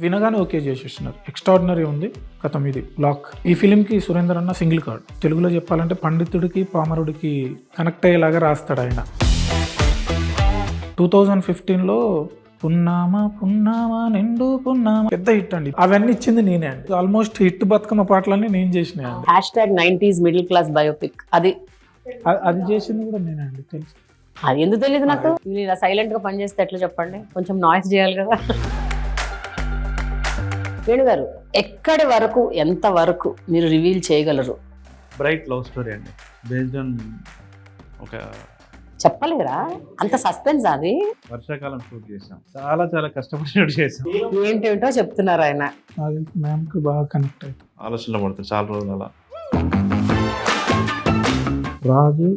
వినగానే ఓకే చేసేస్తున్నారు. ఎక్స్ట్రాడినరీ ఉంది. కథం ఇది బ్లాక్. ఈ ఫిలింకి సురేందర్ అన్న సింగిల్ కార్డ్. తెలుగులో చెప్పాలంటే పండితుడికి పామరుడికి కనెక్ట్ అయ్యేలాగా రాస్తాడు ఆయన. 2015లో పున్నామా పున్నామా నిండు పున్నామా పెద్ద హిట్ అండి. అవన్నీ ఇచ్చింది నేనే అండి. ఆల్మోస్ట్ హిట్ బతుకమ్మ పాటలన్నీ నేను చేసినా అండి. #90s మిడిల్ క్లాస్ బయోపిక్ అది చేసింది కూడా నేనే అండి. తెలుసు. అది ఎందుకు తెలియదు నాకు. మీరు ఇలా సైలెంట్ గా పనిచేస్తే ఎట్లా చెప్పండి, కొంచెం నాయిస్ చేయాలి కదా. వేణుగారు, ఎక్కడి వరకు ఎంత వరకు మీరు రివీల్ చేయగలరు? బ్రైట్ లవ్ స్టోరీ అండి, బేస్డ్ ఆన్ ఒక చెప్పలేరా? అంత సస్పెన్స్ అది. వర్షాకాలం షూట్ చేసాం, చాలా చాలా కష్టపడి షూట్ చేసాం. ఏంటేంటో చెప్తున్నారు ఆయన. అది మ్యామ్కి బాగా కనెక్ట్ అవుతుంది. ఆలోచనలో పడుతుంది చాలా రోజులు అలా. రాజు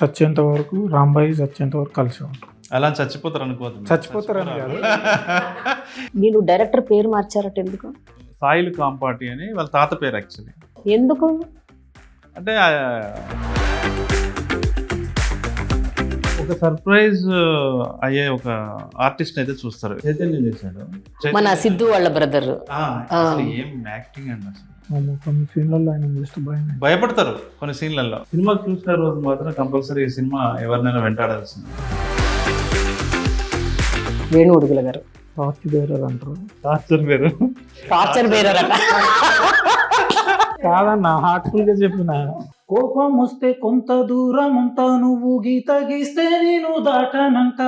చచ్చేంత వరకు, రాంబాయి చచ్చేంత వరకు కలిసి ఉంటారు. అలా చచ్చిపోతారు అనుకోవద్దు. చచ్చిపోతారని కాదు. మీరు డైరెక్టర్ పేరు మార్చారట ఎందుకు? సాయిల్ కాంపాటి అని వాళ్ళ తాత పేరు యాక్చువల్లీ. ఎందుకు అంటే ఒక సర్ప్రైజ్ అయ్యే ఒక ఆర్టిస్ట్ అయితే చూస్తారు. చైతన్యం చేశాడు, మన సిద్ధు వాళ్ళ బ్రదర్. ఏం యాక్టింగ్ అండి అసలు. కొన్ని సీన్లలో ఆయన చూస్తే భయపడతారు కొన్ని సీన్లలో. సినిమా చూసిన రోజు మాత్రం కంపల్సరీ ఈ సినిమా ఎవరినైనా వెంటాడాల్సింది. వేణు ఉడుగుల గారు టార్చ్ బేరర్ అంటారు. టార్చర్ పేరు టార్చర్ బేరర్ అట. కాదన్నా, హార్ట్ఫుల్ గా చెప్పిన. కోపం వస్తే కొంత దూరం ఉంటా, నువ్వు గీత గీస్తే నేను దాటనంట,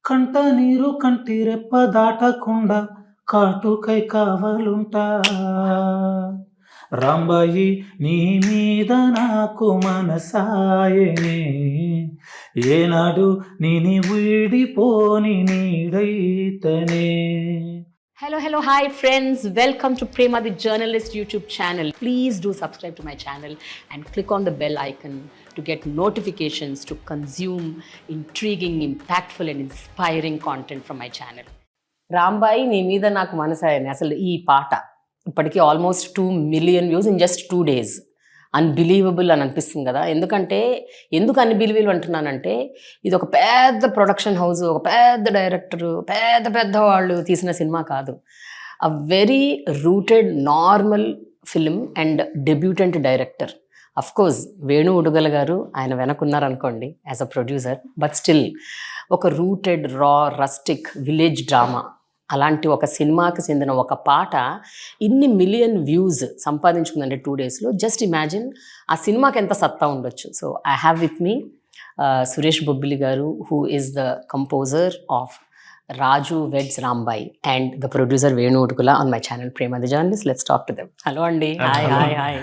కంట నీరు కంటి రెప్ప దాటకుండా కాటుకై కావాలుంటా, రాంబాయి నీ మీద నాకు మనసాయనే, ఏనాడు నేను వీడిపోని నీడైతనే. Hello, hi friends. Welcome to Prema the Journalist YouTube channel. Please do subscribe to my channel and click on the bell icon to get notifications to consume intriguing, impactful and inspiring content from my channel. Rambai నీ మీద నాకు మనసాయని, అసలు ఈ పాట ఇప్పటికీ almost 2 million views in just 2 days. Unbelievable అని అనిపిస్తుంది కదా. ఎందుకు అన్బిలీవబుల్ అంటున్నానంటే, ఇది ఒక పెద్ద ప్రొడక్షన్ హౌస్, ఒక పెద్ద డైరెక్టర్, పెద్ద వాళ్ళు తీసిన సినిమా కాదు. A very rooted normal film and debutant director. Of course Venu Udugala garu ఆయన వెనకున్నారనుకోండి as a producer, but still ఒక rooted raw rustic village drama అలాంటి ఒక సినిమాకి చెందిన ఒక పాట ఇన్ని మిలియన్ వ్యూస్ సంపాదించుకుందంటే 2 daysలో. జస్ట్ ఇమాజిన్ ఆ సినిమాకి ఎంత సత్తా ఉండొచ్చు. So I have with me Suresh Bobbili garu, who is the composer of Raju weds Rambai and the producer Venu ఉడుకుల on my channel Prema the journalist. Let's talk to them. Hello అండి. హాయ్.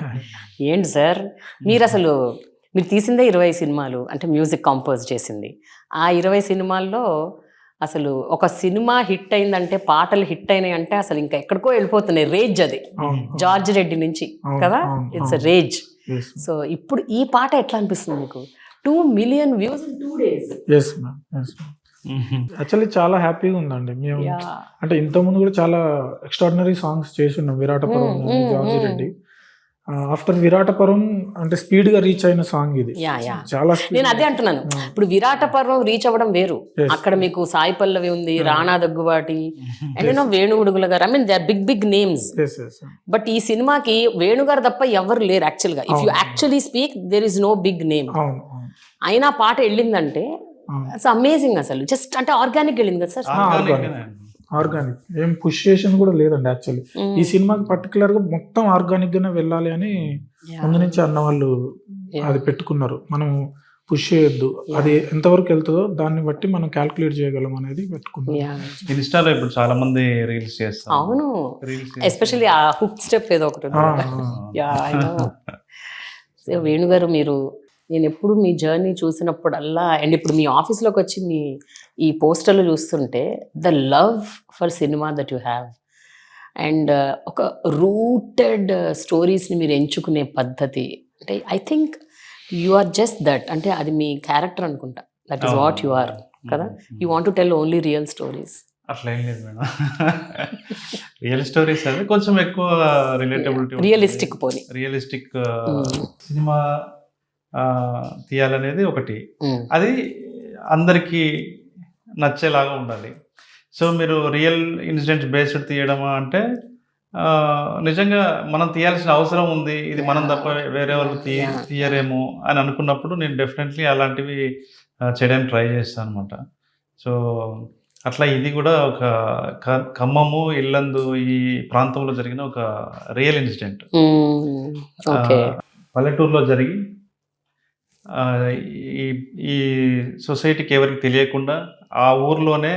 ఏంటి సార్, మీరు తీసిందే 20 సినిమాలు, అంటే మ్యూజిక్ కంపోజ్ చేసింది. ఆ 20 సినిమాల్లో అసలు ఒక సినిమా హిట్ అయిందంటే, పాటలు హిట్ అయినాయి అంటే అసలు ఇంకా ఎక్కడికో వెళ్ళిపోతున్నాయి. రేజ్ అది జార్జ్ రెడ్డి నుంచి కదా, ఇట్స్ అ రేజ్. సో ఇప్పుడు ఈ పాట ఎట్లా అనిపిస్తుంది మీకు? 2 million views in 2 days. Actually చాలా హ్యాపీగా ఉందండి. మేము అంటే ఇంతకుముందు కూడా చాలా ఎక్స్ట్రాడినరీ సాంగ్స్ చేసి ఉన్నాం. విరాటపురం, జార్జ్ రెడ్డి. ఆఫ్టర్ విరాటపురం అంటే స్పీడ్ గా రీచ్ అయిన సాంగ్ ఇది. చాలా నేను అదే అంటున్నాను. ఇప్పుడు విరాటపురం రీచ్ అవ్వడం వేరు, అక్కడ మీకు సాయి పల్లవి ఉంది, రాణా దగ్గుబాటి అండ్ వేణు ఉడుగుల గారు. I mean they are big names. But ఈ సినిమాకి వేణు గారు తప్ప ఎవరు లేరు యాక్చువల్ గా. If you actually speak there is no big name. అయినా పాట వెళ్ళిందంటే ఇట్స్ అమేజింగ్. అసలు జస్ట్ అంటే ఆర్గానిక్ వెళ్ళింది కదా సార్. ఆర్గానిక్, ఏం పుష్ చేసిన కూడా లేదండి. యాక్చువల్లీ ఈ సినిమాకి పర్టికులర్ గా మొత్తం ఆర్గానిక్ గానే వెళ్ళాలి అని ముందు నుంచి అన్న వాళ్ళు అది పెట్టుకున్నారు. మనం పుష్ చేయొద్దు, అది ఎంతవరకు వెళ్తుందో దాన్ని బట్టి మనం క్యాల్కులేట్ చేయగలం అనేది పెట్టుకున్నాం. ఇన్స్టాలో ఇప్పుడు చాలా మంది రీల్స్ చేస్తారు. అవును, ఎస్పెషల్లీ ఆ హుక్ స్టెప్ ఏదో ఒకటి. వేణుగారు, నేను ఎప్పుడు మీ జర్నీ చూసినప్పుడల్లా అండ్ ఇప్పుడు మీ ఆఫీస్లోకి వచ్చి మీ ఈ పోస్టర్లు చూస్తుంటే the love for cinema that you have and ఒక రూటెడ్ స్టోరీస్ని మీరు ఎంచుకునే పద్ధతి, అంటే I think you are just that. అంటే అది మీ క్యారెక్టర్ అనుకుంటా. That is what you are కదా. You want to tell only real stories. అట్లా ఏం లేదు మేడం. రియల్ స్టోరీస్ అది కొంచెం ఎక్కువ రిలేటబిలిటీ, రియలిస్టిక్ సినిమా తీయాలనేది ఒకటి. అది అందరికీ నచ్చేలాగా ఉండాలి. సో మీరు రియల్ ఇన్సిడెంట్స్ బేస్డ్ తీయడమా అంటే నిజంగా మనం తీయాల్సిన అవసరం ఉంది, ఇది మనం తప్ప వేరే వాళ్ళు తీయరేమో అని అనుకున్నప్పుడు నేను డెఫినెట్లీ అలాంటివి చేయడానికి ట్రై చేస్తాను అనమాట. సో అట్లా ఇది కూడా ఒక ఖమ్మము, ఇల్లందు ఈ ప్రాంతంలో జరిగిన ఒక రియల్ ఇన్సిడెంట్. పల్లెటూరులో జరిగి ఈ సొసైటీకి ఎవరికి తెలియకుండా ఆ ఊర్లోనే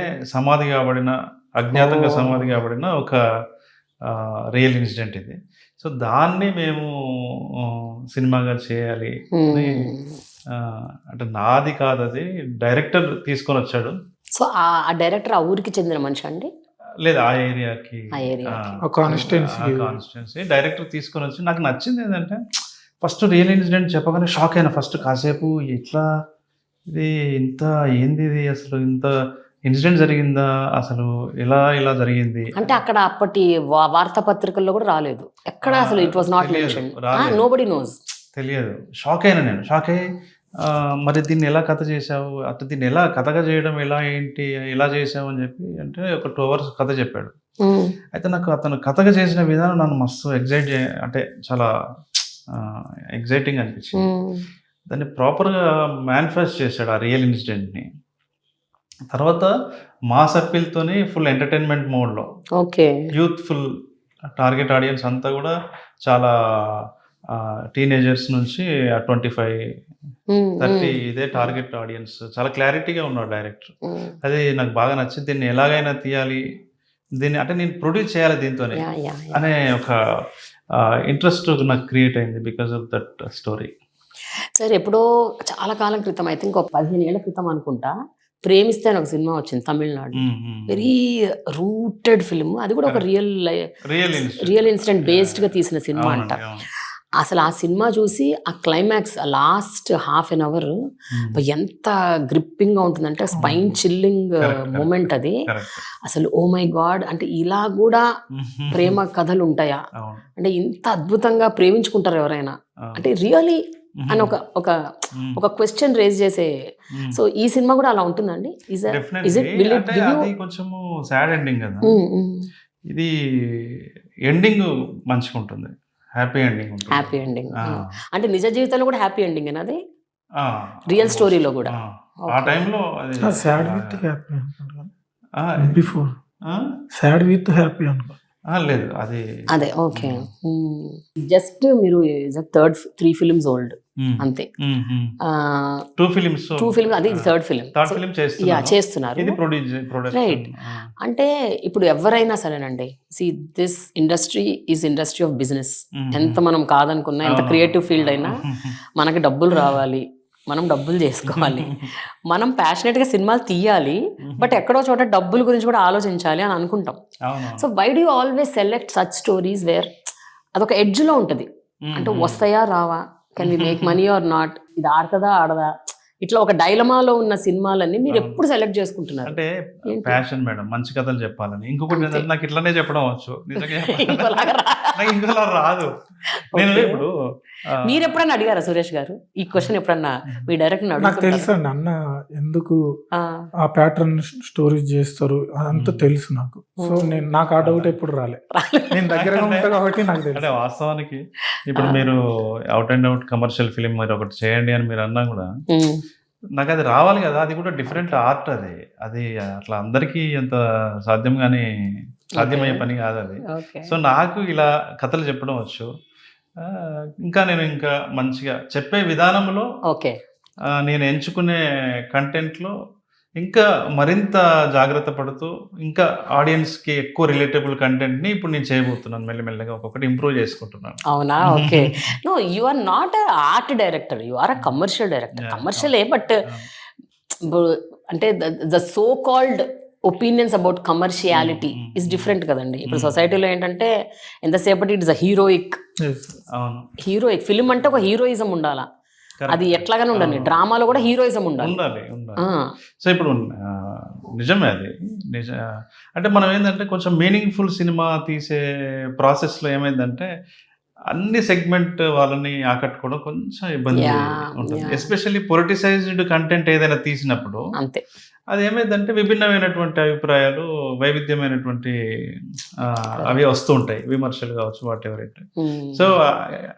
అజ్ఞాతంగా సమాధి కాబడిన ఒక రియల్ ఇన్సిడెంట్ ఇది. సో దాన్ని మేము సినిమాగా చేయాలి అంటే నాది కాదు, అది డైరెక్టర్ తీసుకొని వచ్చాడు. సో ఆ డైరెక్టర్ ఆ ఊరికి చెందిన మనిషి అండి? లేదు, ఆ ఏరియాకి కాన్స్టిట్యున్సీ డైరెక్టర్ తీసుకొని వచ్చి నాకు నచ్చింది ఏంటంటే ఫస్ట్ రియల్ ఇన్సిడెంట్ చెప్పగానే షాక్ అయినా. ఫస్ట్ కాసేపు ఇట్లా ఇది ఇంత ఏంది, ఇది అసలు ఇంత ఇన్సిడెంట్ జరిగిందా, అసలు ఇలా జరిగింది అంటే అక్కడ అప్పటి వార్తాపత్రికల్లో కూడా రాలేదు ఎక్కడ అసలు. It was not mention, nobody nose. తెలియదు. షాక్ అయినా నేను. షాక్ అయ్యి మరి దీన్ని ఎలా కథ చేసావు, అటు దీన్ని ఎలా కథగా చేయడం, ఎలా ఏంటి ఇలా చేసావు అని చెప్పి అంటే ఒక 2 hours కథ చెప్పాడు. అయితే నాకు అతను కథగా చేసిన విధానం నన్ను మస్తు అంటే చాలా ఎగ్జైటింగ్ అనిపించింది. దాన్ని ప్రాపర్గా మేనిఫెస్ట్ చేశాడు ఆ రియల్ ఇన్సిడెంట్ని. తర్వాత మాస్ అప్పీల్తోని ఫుల్ ఎంటర్టైన్మెంట్ మోడ్లో, యూత్ఫుల్ టార్గెట్ ఆడియన్స్ అంతా కూడా చాలా టీనేజర్స్ నుంచి 25-30 ఇదే టార్గెట్ ఆడియన్స్. చాలా క్లారిటీగా ఉన్నాడు డైరెక్టర్. అది నాకు బాగా నచ్చింది. దీన్ని ఎలాగైనా తీయాలి, దీన్ని అంటే నేను ప్రొడ్యూస్ చేయాలి దీంతోనే అనే ఒక ఇంట్రెస్ట్ నాకు క్రియేట్ అయింది because of that story. Sir ఎప్పుడో చాలా కాలం క్రితం, అయితే ఇంకో 15 ఏళ్ల క్రితం అనుకుంటా, ప్రేమిస్తే అని ఒక సినిమా వచ్చింది తమిళనాడు. Very rooted film. అది కూడా ఒక రియల్ ఇన్సిడెంట్ బేస్డ్ గా తీసిన సినిమా అంట. అసలు ఆ సినిమా చూసి ఆ క్లైమాక్స్ లాస్ట్ ½ an hour ఎంత గ్రిప్పింగ్ గా ఉంటుందంటే స్పైన్ చిల్లింగ్ మూమెంట్ అది. అసలు ఓ మై గాడ్, అంటే ఇలా కూడా ప్రేమ కథలు ఉంటాయా, అంటే ఇంత అద్భుతంగా ప్రేమించుకుంటారు ఎవరైనా, అంటే రియలీ అని ఒక క్వశ్చన్ రేజ్ చేసే. సో ఈ సినిమా కూడా అలా ఉంటుందండి? కొంచెం సాడ్ ఎండింగ్ కదా, ఇది ఎండింగ్ మంచిగా ఉంటుంది, హ్యాపీ ఎండింగ్. అంటే నిజ జీవితంలో కూడా హ్యాపీ ఎండింగ్ అది, రియల్ స్టోరీలో కూడా. ఆ టైంలో sad with happy before sad with happy అనుకో. లేదు అదే ఓకే. జస్ట్ మీరు 3 films ఓల్డ్ అంతే. 2 films అది థర్డ్ ఫిలిం చేస్తున్నారు, రైట్? అంటే ఇప్పుడు ఎవరైనా సరేనండి, see this industry of business. ఎంత మనం కాదనుకున్నా, ఎంత క్రియేటివ్ ఫీల్డ్ అయినా మనకి డబ్బులు రావాలి, మనం డబ్బులు చేసుకోవాలి, మనం ప్యాషనెట్ గా సినిమాలు తీయాలి, బట్ ఎక్కడో చోట డబ్బుల గురించి కూడా ఆలోచించాలి అని అనుకుంటాం. So why do you always select such stories where అదొక ఎడ్జ్ లో ఉంటది, అంటే వస్తాయా రావా, can we make money or not, ఇది ఆడుతుందా ఆడదా, ఇట్లా ఒక డైలమాలో ఉన్న సినిమాలన్నీ మీరు ఎప్పుడు సెలెక్ట్ చేసుకుంటున్నారు? అంటే ప్యాషన్ మేడం, మంచి కథలు చెప్పాలని. ఇంకొకటి ఏంటంటే నాకు ఇట్లానే చెప్పడం వచ్చు, ఇంకోలా రాదు. నేను ఇప్పుడు మీరు ఎప్పుడన్నా అడిగారా సురేష్ గారు ఈ క్వశ్చన్? ఎప్పుడన్నా మీ డైరెక్టర్ నాకు తెలుసు అండి, అన్న ఎందుకు ఆ ప్యాటర్న్ స్టోరీస్ చేస్తారు అదంతా తెలుసు నాకు. సో నాకు ఆ డౌట్ ఎప్పుడు రాలే, నేను దగ్గర ఉంటా కాబట్టి నాకు తెలుసు. అంటే వాస్తవానికి ఇప్పుడు మీరు out and out commercial film మీరు ఒకటి చేయండి అని మీరు అన్నా కూడా నాకు అది రావాలి కదా, అది కూడా డిఫరెంట్ ఆర్ట్. అది అట్లా అందరికీ ఎంత సాధ్యమయ్యే పని కాదు అది. సో నాకు ఇలా కథలు చెప్పడం వచ్చు. నేను ఇంకా మంచిగా చెప్పే విధానంలో నేను ఎంచుకునే కంటెంట్లో ఇంకా మరింత జాగ్రత్త పడుతూ ఇంకా ఆడియన్స్కి ఎక్కువ రిలేటబుల్ కంటెంట్ని ఇప్పుడు నేను చేయబోతున్నాను. మెల్లమెల్లగా ఒక్కొక్కటి ఇంప్రూవ్ చేసుకుంటున్నాను. అవునా? Okay. No, you are not art director, you are a commercial director. కమర్షియలే, బట్ అంటే the so called opinions about commerciality is different కదండి. ఇప్పుడు సొసైటీలో ఏంటంటే ఎంతసేపటి ఇట్స్ అ హీరోయిక్ ఫిలిం అంటే ఒక హీరోయిజం ఉండాలా, అది ఎట్లాగానే ఉండాలి. డ్రామాలో కూడా హీరోయిజం ఉండాలి. సో ఇప్పుడు నిజమే అది అంటే మనం ఏంటంటే కొంచెం మీనింగ్ఫుల్ సినిమా తీసే ప్రాసెస్లో ఏమైందంటే అన్ని సెగ్మెంట్ వాళ్ళని ఆకట్టుకోవడం కొంచెం ఇబ్బంది ఉంటుంది. ఎస్పెషల్లీ పొలిటిసైజ్డ్ కంటెంట్ ఏదైనా తీసినప్పుడు అంతే అది ఏమైందంటే విభిన్నమైనటువంటి అభిప్రాయాలు, వైవిధ్యమైనటువంటి అవి వస్తూ ఉంటాయి, విమర్శలు కావచ్చు, వాట్ ఎవర్ ఇట్. సో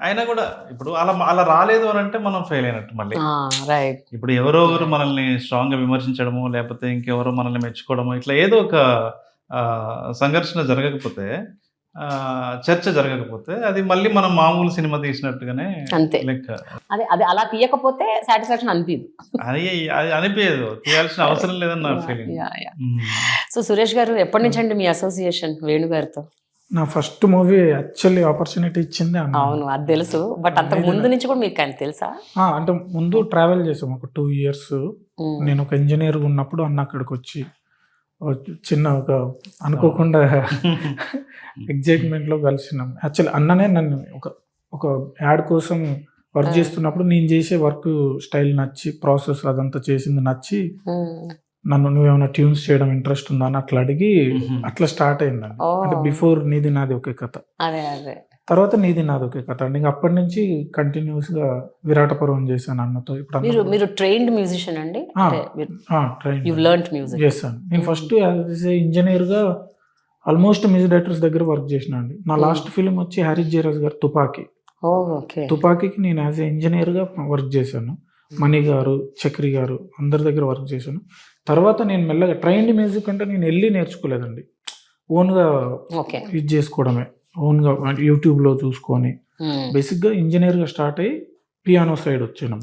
అయినా కూడా ఇప్పుడు అలా రాలేదు అని అంటే మనం ఫెయిల్ అయినట్టు మళ్ళీ. రైట్. ఇప్పుడు ఎవరో ఒకరు మనల్ని స్ట్రాంగ్గా విమర్శించడము, లేకపోతే ఇంకెవరో మనల్ని మెచ్చుకోవడము, ఇట్లా ఏదో ఒక సంఘర్షణ జరగకపోతే, చర్చ జరగకపోతే అది మళ్ళీ మనం మామూలు సినిమా తీసినట్టుగానే అంతే లెక్క. అదే అది అలా తీయకపోతే సాటిస్ఫాక్షన్ అనిపించదు. అది అనిపించదు, తీయాల్సిన అవసరం లేదని నా ఫీలింగ్. సో సురేష్ గారు, ఎప్పటి నుంచి అండి మీ అసోసియేషన్ వేణు గారితో? నా ఫస్ట్ మూవీ యాక్చువల్లీ ఆపర్చునిటీ ఇచ్చింది అన్న. అవును, అది తెలుసు. బట్ అంత ముందు నుంచి కూడా మీకు ఆయన తెలుసా? అంటే ముందు ట్రావెల్ చేసాం ఒక 2 years. నేను ఒక ఇంజనీర్ ఉన్నప్పుడు అన్న అక్కడికి వచ్చి చిన్న ఒక అనుకోకుండా ఎగ్జైట్మెంట్ లో కలిసినాం. యాక్చువల్లీ అన్ననే నన్ను ఒక యాడ్ కోసం వర్క్ చేస్తున్నప్పుడు నేను చేసే వర్క్ స్టైల్ నచ్చి, ప్రాసెస్ అదంతా చేసింది నచ్చి, నన్ను నువ్వేమైనా ట్యూన్స్ చేయడం ఇంట్రెస్ట్ ఉందా అని అట్లా అడిగి అట్లా స్టార్ట్ అయిందండి. అంటే బిఫోర్ నీది నాది ఒకే కథ, తర్వాత నీది నాది ఒకే కథ అండి. ఇంకా అప్పటి నుంచి కంటిన్యూస్ గా విరాటపురం చేశాను అన్నతో. ఇప్పుడు మీరు ట్రైన్డ్ మ్యూజిషియన్ అండి? నేను ఫస్ట్ ఇంజనీర్ గా ఆల్మోస్ట్ మ్యూజిక్ డైరెక్టర్స్ దగ్గర వర్క్ చేసిన అండి. నా లాస్ట్ ఫిల్మ్ వచ్చి హారిస్ జయరాజ్ గారు తుపాకీకి నేను యాజ్ ఏ ఇంజనీర్ గా వర్క్ చేశాను. మణి గారు, చక్రి గారు అందరి దగ్గర వర్క్ చేశాను. తర్వాత నేను మెల్లగా ట్రైన్డ్ మ్యూజిక్ అంటే నేను వెళ్ళి నేర్చుకోలేదండి, ఓన్గా ఇది చేసుకోవడమే, ఓన్గా యూట్యూబ్లో చూసుకొని బేసిక్గా ఇంజనీర్గా స్టార్ట్ అయ్యి పియానో సైడ్ వచ్చాను.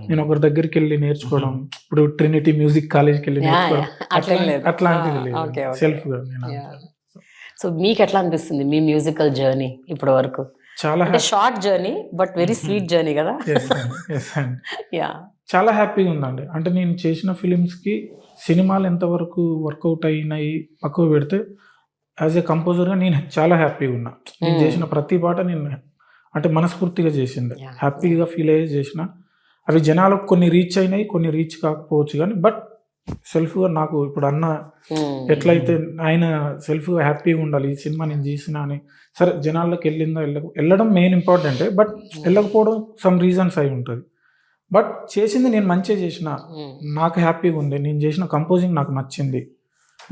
నేను ఒకరి దగ్గరికి వెళ్ళి నేర్చుకోవడం, ఇప్పుడు ట్రినిటీ మ్యూజిక్ కాలేజ్కి వెళ్ళి నేర్చుకోవడం అట్లాంటిది లేదు, సెల్ఫ్గా నేను. సో మీకు ఎట్లా అనిపిస్తుంది మీ మ్యూజికల్ జర్నీ ఇప్పటి వరకు? చాలా short journey but very sweet journey కదా. చాలా హ్యాపీగా ఉందండి. అంటే నేను చేసిన ఫిలిమ్స్కి సినిమాలు ఎంతవరకు వర్కౌట్ అయినాయి పక్కకు పెడితే, యాజ్ ఏ కంపోజర్గా నేను చాలా హ్యాపీగా ఉన్నా. నేను చేసిన ప్రతి పాట నేను అంటే మనస్ఫూర్తిగా చేసింది, హ్యాపీగా ఫీల్ అయ్యే చేసిన. అవి జనాలకు కొన్ని రీచ్ అయినాయి, కొన్ని రీచ్ కాకపోవచ్చు, కానీ బట్ సెల్ఫ్గా నాకు ఇప్పుడు అన్న ఎట్లయితే ఆయన సెల్ఫ్గా హ్యాపీగా ఉండాలి, ఈ సినిమా నేను చేసిన అని. సరే జనాల్లోకి వెళ్ళడం మెయిన్ ఇంపార్టెంటే, బట్ వెళ్ళకపోవడం సమ్ రీజన్స్ అయి ఉంటుంది. బట్ చేసింది నేను మంచిగా చేసిన, నాకు హ్యాపీగా ఉంది, నేను చేసిన కంపోజింగ్ నాకు నచ్చింది,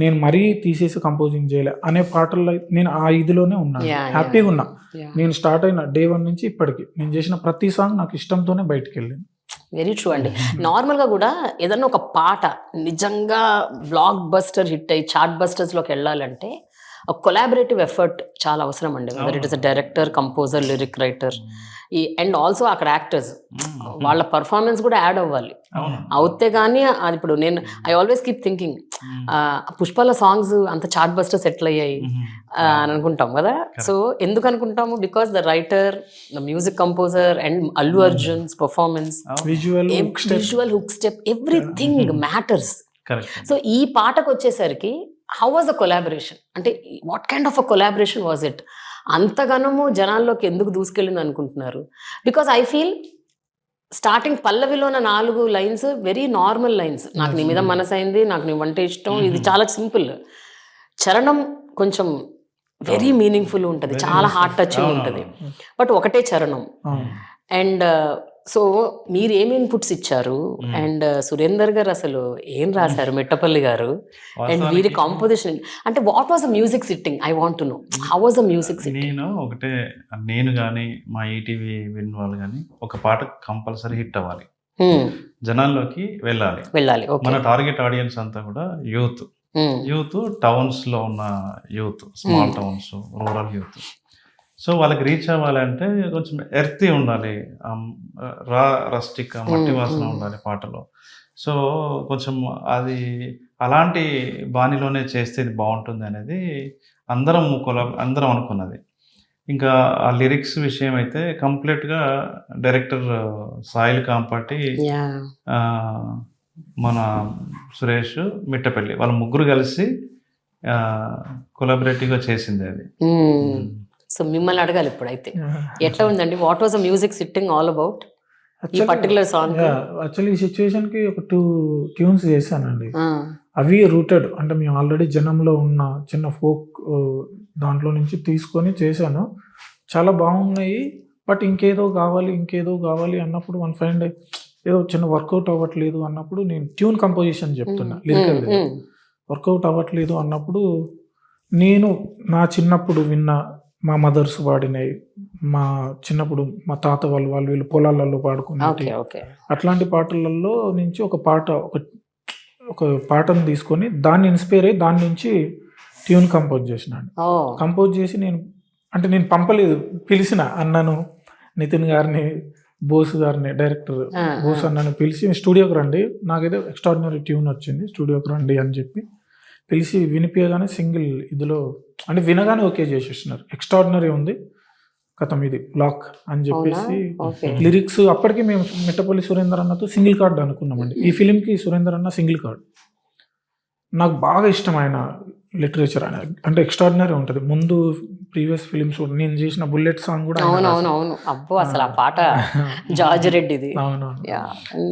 నేను మరీ తీసేసి కంపోజింగ్ చేయలే అనే పాటల్లో నేను ఆ ఇదిలోనే ఉన్నాను, హ్యాపీగా ఉన్నా. నేను స్టార్ట్ అయిన డే 1 నుంచి ఇప్పటికి నేను చేసిన ప్రతి సాంగ్ నాకు ఇష్టంతోనే బయటకు వెళ్ళింది. వెరీ ట్రూ అండి. నార్మల్గా కూడా ఏదన్నా ఒక పాట నిజంగా బ్లాక్ బస్టర్ హిట్ అయ్యి చార్ట్ బస్టర్స్లోకి వెళ్ళాలంటే ఒక కొలాబరేటివ్ ఎఫర్ట్ చాలా అవసరం అండి. Whether it is a director, composer, lyric writer, and also అక్కడ యాక్టర్స్ వాళ్ళ పర్ఫార్మెన్స్ కూడా యాడ్ అవ్వాలి. అవుతే కానీ అది ఇప్పుడు నేను ఐ ఆల్వేస్ కీప్ థింకింగ్ పుష్పల సాంగ్స్ అంత చార్ట్ బస్టర్స్ ఎట్లా అయ్యాయి అని అనుకుంటాం కదా. సో ఎందుకు అనుకుంటాము? Because the writer, the music composer and Allu Arjun's performance, visual hook step, everything matters. So ఈ పాటకు వచ్చేసరికి హౌ వాజ్ ద కొలాబరేషన్? అంటే what kind of a collaboration was it? అంతగానము జనాల్లోకి ఎందుకు దూసుకెళ్ళింది అనుకుంటున్నారు? బికాస్ ఐ ఫీల్ స్టార్టింగ్ పల్లవిలోన 4 లైన్స్ వెరీ నార్మల్ లైన్స్. నాకు నీ మీద మనసు అయింది, నాకు నీ వంట ఇష్టం, ఇది చాలా సింపుల్. చరణం కొంచెం వెరీ మీనింగ్ఫుల్ ఉంటుంది, చాలా హార్ట్ టచింగ్ ఉంటుంది, బట్ ఒకటే చరణం. అండ్ సో మీరు ఏమి ఇన్పుట్స్ ఇచ్చారు? అండ్ సురేందర్ గారు అసలు ఏం రాశారు, మిట్టపల్లి గారు, అండ్ వీరి కాంపోజిషన్ అంటే what was the music sitting? I want to know how was the music sitting. నేను కానీ మా ఈటీవీ విన్ వాళ్ళు కానీ ఒక పాట కంపల్సరీ హిట్ అవ్వాలి, జనాల్లోకి వెళ్ళాలి. మన టార్గెట్ ఆడియన్స్ అంతా కూడా యూత్ టౌన్స్ లో ఉన్న youth, small towns, rural youth. So వాళ్ళకి రీచ్ అవ్వాలంటే కొంచెం ఎర్తీ ఉండాలి, రస్టిక్ మట్టి వాసన ఉండాలి పాటలో. సో కొంచెం అది అలాంటి బాణిలోనే చేస్తే బాగుంటుంది అనేది అందరం అనుకున్నది. ఇంకా ఆ లిరిక్స్ విషయం అయితే కంప్లీట్గా డైరెక్టర్ సాయిల్ కాంపాటి, మన సురేష్, మిట్టపల్లి వాళ్ళ ముగ్గురు కలిసి కొలాబరేటివ్గా చేసింది అది. సో మిమ్మల్ని అడగాలి ఇప్పుడైతే, ఎట్లా ఉందండి? What was the music sitting all about ఈ పర్టికులర్ సాంగ్? యాక్చువల్లీ ఈ సిచ్యువేషన్ కి ఒక 2 ట్యూన్స్ చేశానండి. అవి రూటెడ్ అంటే మేము ఆల్రెడీ జనంలో ఉన్న చిన్న ఫోక్ దాంట్లో నుంచి తీసుకొని చేశాను, చాలా బాగున్నాయి. బట్ ఇంకేదో కావాలి అన్నప్పుడు వన్ ఫైండ్ ఏదో చిన్న వర్కౌట్ అవ్వట్లేదు అన్నప్పుడు నేను ట్యూన్ కంపోజిషన్ చెప్తున్నా, లిరికల్ వర్కౌట్ అవ్వట్లేదు అన్నప్పుడు నేను నా చిన్నప్పుడు విన్న మా మదర్స్ వాడినవి, మా చిన్నప్పుడు మా తాత వాళ్ళు వీళ్ళు పొలాలలో పాడుకునేవి అట్లాంటి పాటలలో నుంచి ఒక పాటను తీసుకొని దాన్ని ఇన్స్పైర్ అయ్యి దాని నుంచి ట్యూన్ కంపోజ్ చేసినాను. కంపోజ్ చేసి నేను పంపలేదు, పిలిచిన అన్నను, నితిన్ గారిని, బోసు గారిని, డైరెక్టర్ బోసు అన్నను పిలిచి స్టూడియోకి రండి, నాకేదో ఎక్స్ట్రాడినరీ ట్యూన్ వచ్చింది, స్టూడియోకి రండి అని చెప్పి పిలిచి వినిపించగానే సింగిల్ ఇదిలో అంటే వినగానే ఓకే చేసేసినారు. ఎక్స్ట్రాడినరీ ఉంది కథం, ఇది బ్లాక్ అని చెప్పేసి లిరిక్స్. అప్పటికి మేము మిట్టపల్లి సురేందర్ అన్నతో సింగిల్ కార్డ్ అనుకున్నామండి. ఈ ఫిలింకి సురేందర్ అన్న సింగిల్ కార్డ్. నాకు బాగా ఇష్టం ఆయన లిటరేచర్, అంటే ఎక్స్ట్రాడినరీ ఉంటుంది. ముందు ప్రీవియస్ ఫిలిమ్స్ నేను చేసిన బుల్లెట్ సాంగ్ కూడా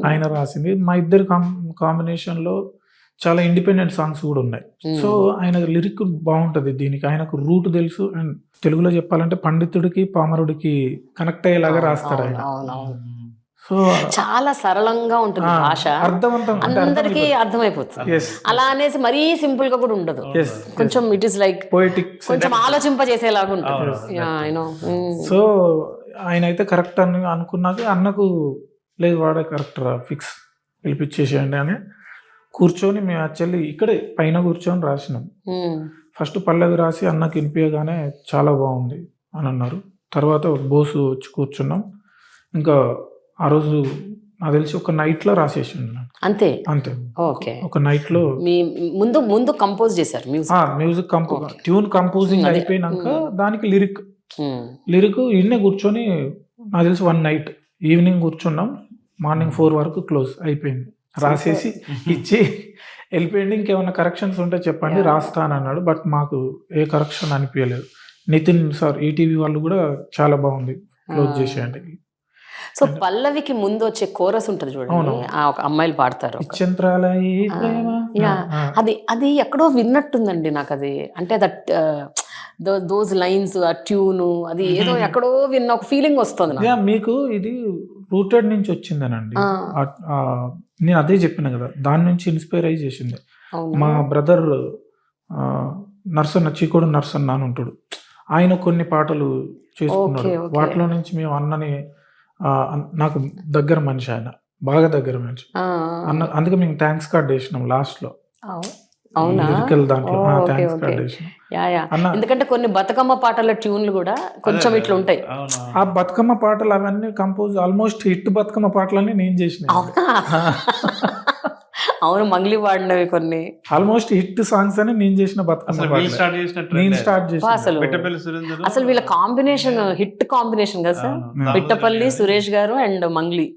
ఆయన రాసింది. మా ఇద్దరు కాంబినేషన్లో చాలా ఇండిపెండెంట్ సాంగ్స్ కూడా ఉన్నాయి. సో ఆయన లిరిక్ బాగుంటుంది దీనికి, ఆయనకు రూట్ తెలుసు. అండ్ తెలుగులో చెప్పాలంటే పండితుడికి పామరుడికి కనెక్ట్ అయ్యేలాగా రాస్తాడు ఆయన. సో చాలా సరళంగా ఉంటుంది భాష, అందరికీ అర్థమైపోతుంది. అలా అనేసి మరీ సింపుల్ గా కూడా ఉండదు, కొంచెం ఇట్ ఈస్ లైక్ పోయిటిక్, కొంచెం ఆలోచింపజేసేలాగా ఉంటుంది. సో ఆయన అయితే కరెక్ట్ అని అనుకున్నాక అన్నకు లేదు వాడే కరెక్ట్ ఫిక్స్ పిలిపించేసేయండి అని కూర్చొని మేము యాక్చువల్లీ ఇక్కడే పైన కూర్చొని రాసినాం. ఫస్ట్ పల్లవి రాసి అన్నకి వినిపించగానే చాలా బాగుంది అని అన్నారు. తర్వాత బోసు వచ్చి కూర్చున్నాం. ఇంకా ఆ రోజు నాకు తెలిసి ఒక నైట్ లో రాసేసి అంతే. ఓకే, ఒక నైట్ లో ముందు కంపోజ్ చేశారు మ్యూజిక్ ట్యూన్ కంపోజింగ్ అయిపోయినాక దానికి లిరిక్ ఇన్నే కూర్చొని నాకు తెలిసి 1 నైట్ ఈవినింగ్ కూర్చున్నాం, మార్నింగ్ 4 వరకు క్లోజ్ అయిపోయింది. రాసేసి ఇచ్చి వెళ్ళిపోయింది. ఇంకేమైనా కరెక్షన్స్ ఉంటే చెప్పండి రాస్తాను అన్నాడు. బట్ మాకు ఏ కరెక్షన్ అనిపించలేదు. నితిన్ సార్ ఈటీవీ వాళ్ళు కూడా చాలా బాగుంది, క్లోజ్ చేసేయండి. సో పల్లవికి ముందు వచ్చే కోరస్ ఉంటుంది చూడండి, ఒక అమ్మాయిలు పాడతారు, అది ఎక్కడో విన్నట్టుందండి నాకు. అది అంటే దట్ దోస్ లైన్స్, ఆ ట్యూన్, అది ఏదో ఎక్కడో విన్న ఒక ఫీలింగ్ వస్తుంది. మీకు ఇది రూటెడ్ నుంచి వచ్చిందనండి. నేను అదే చెప్పిన కదా, దాని నుంచి ఇన్స్పైర్ అయ్యి చేసింది. మా బ్రదర్ నర్సన్న, చీకోడు నర్సన్న అని ఉంటాడు, ఆయన కొన్ని పాటలు చేసుకున్నాడు. వాటిలో నుంచి మేము అన్నని, నాకు దగ్గర మనిషి ఆయన, బాగా దగ్గర మనిషి అన్న, అందుకే మేము థ్యాంక్స్ కార్డ్ వేసినాం లాస్ట్ లో. ఎందుకంటే కొన్ని బతుకమ్మ పాటల ట్యూన్లు కూడా కొంచెం ఇట్లా ఉంటాయి. ఆ బతుకమ్మ పాటలు అవన్నీ కంపోజ్ ఆల్మోస్ట్ హిట్ బతుకమ్మ పాటలన్నీ నేను చేసిన. అవును, మంగ్లీ వాడినవి కొన్ని ఆల్మోస్ట్ హిట్ సాంగ్స్ అని నేను చేసిన బతుకమ్మ నేను స్టార్ట్ చేసిన. అసలు వీళ్ళ కాంబినేషన్ హిట్ కాంబినేషన్ కదా సార్, పిట్టపల్లి సురేష్ గారు అండ్ మంగ్లీ.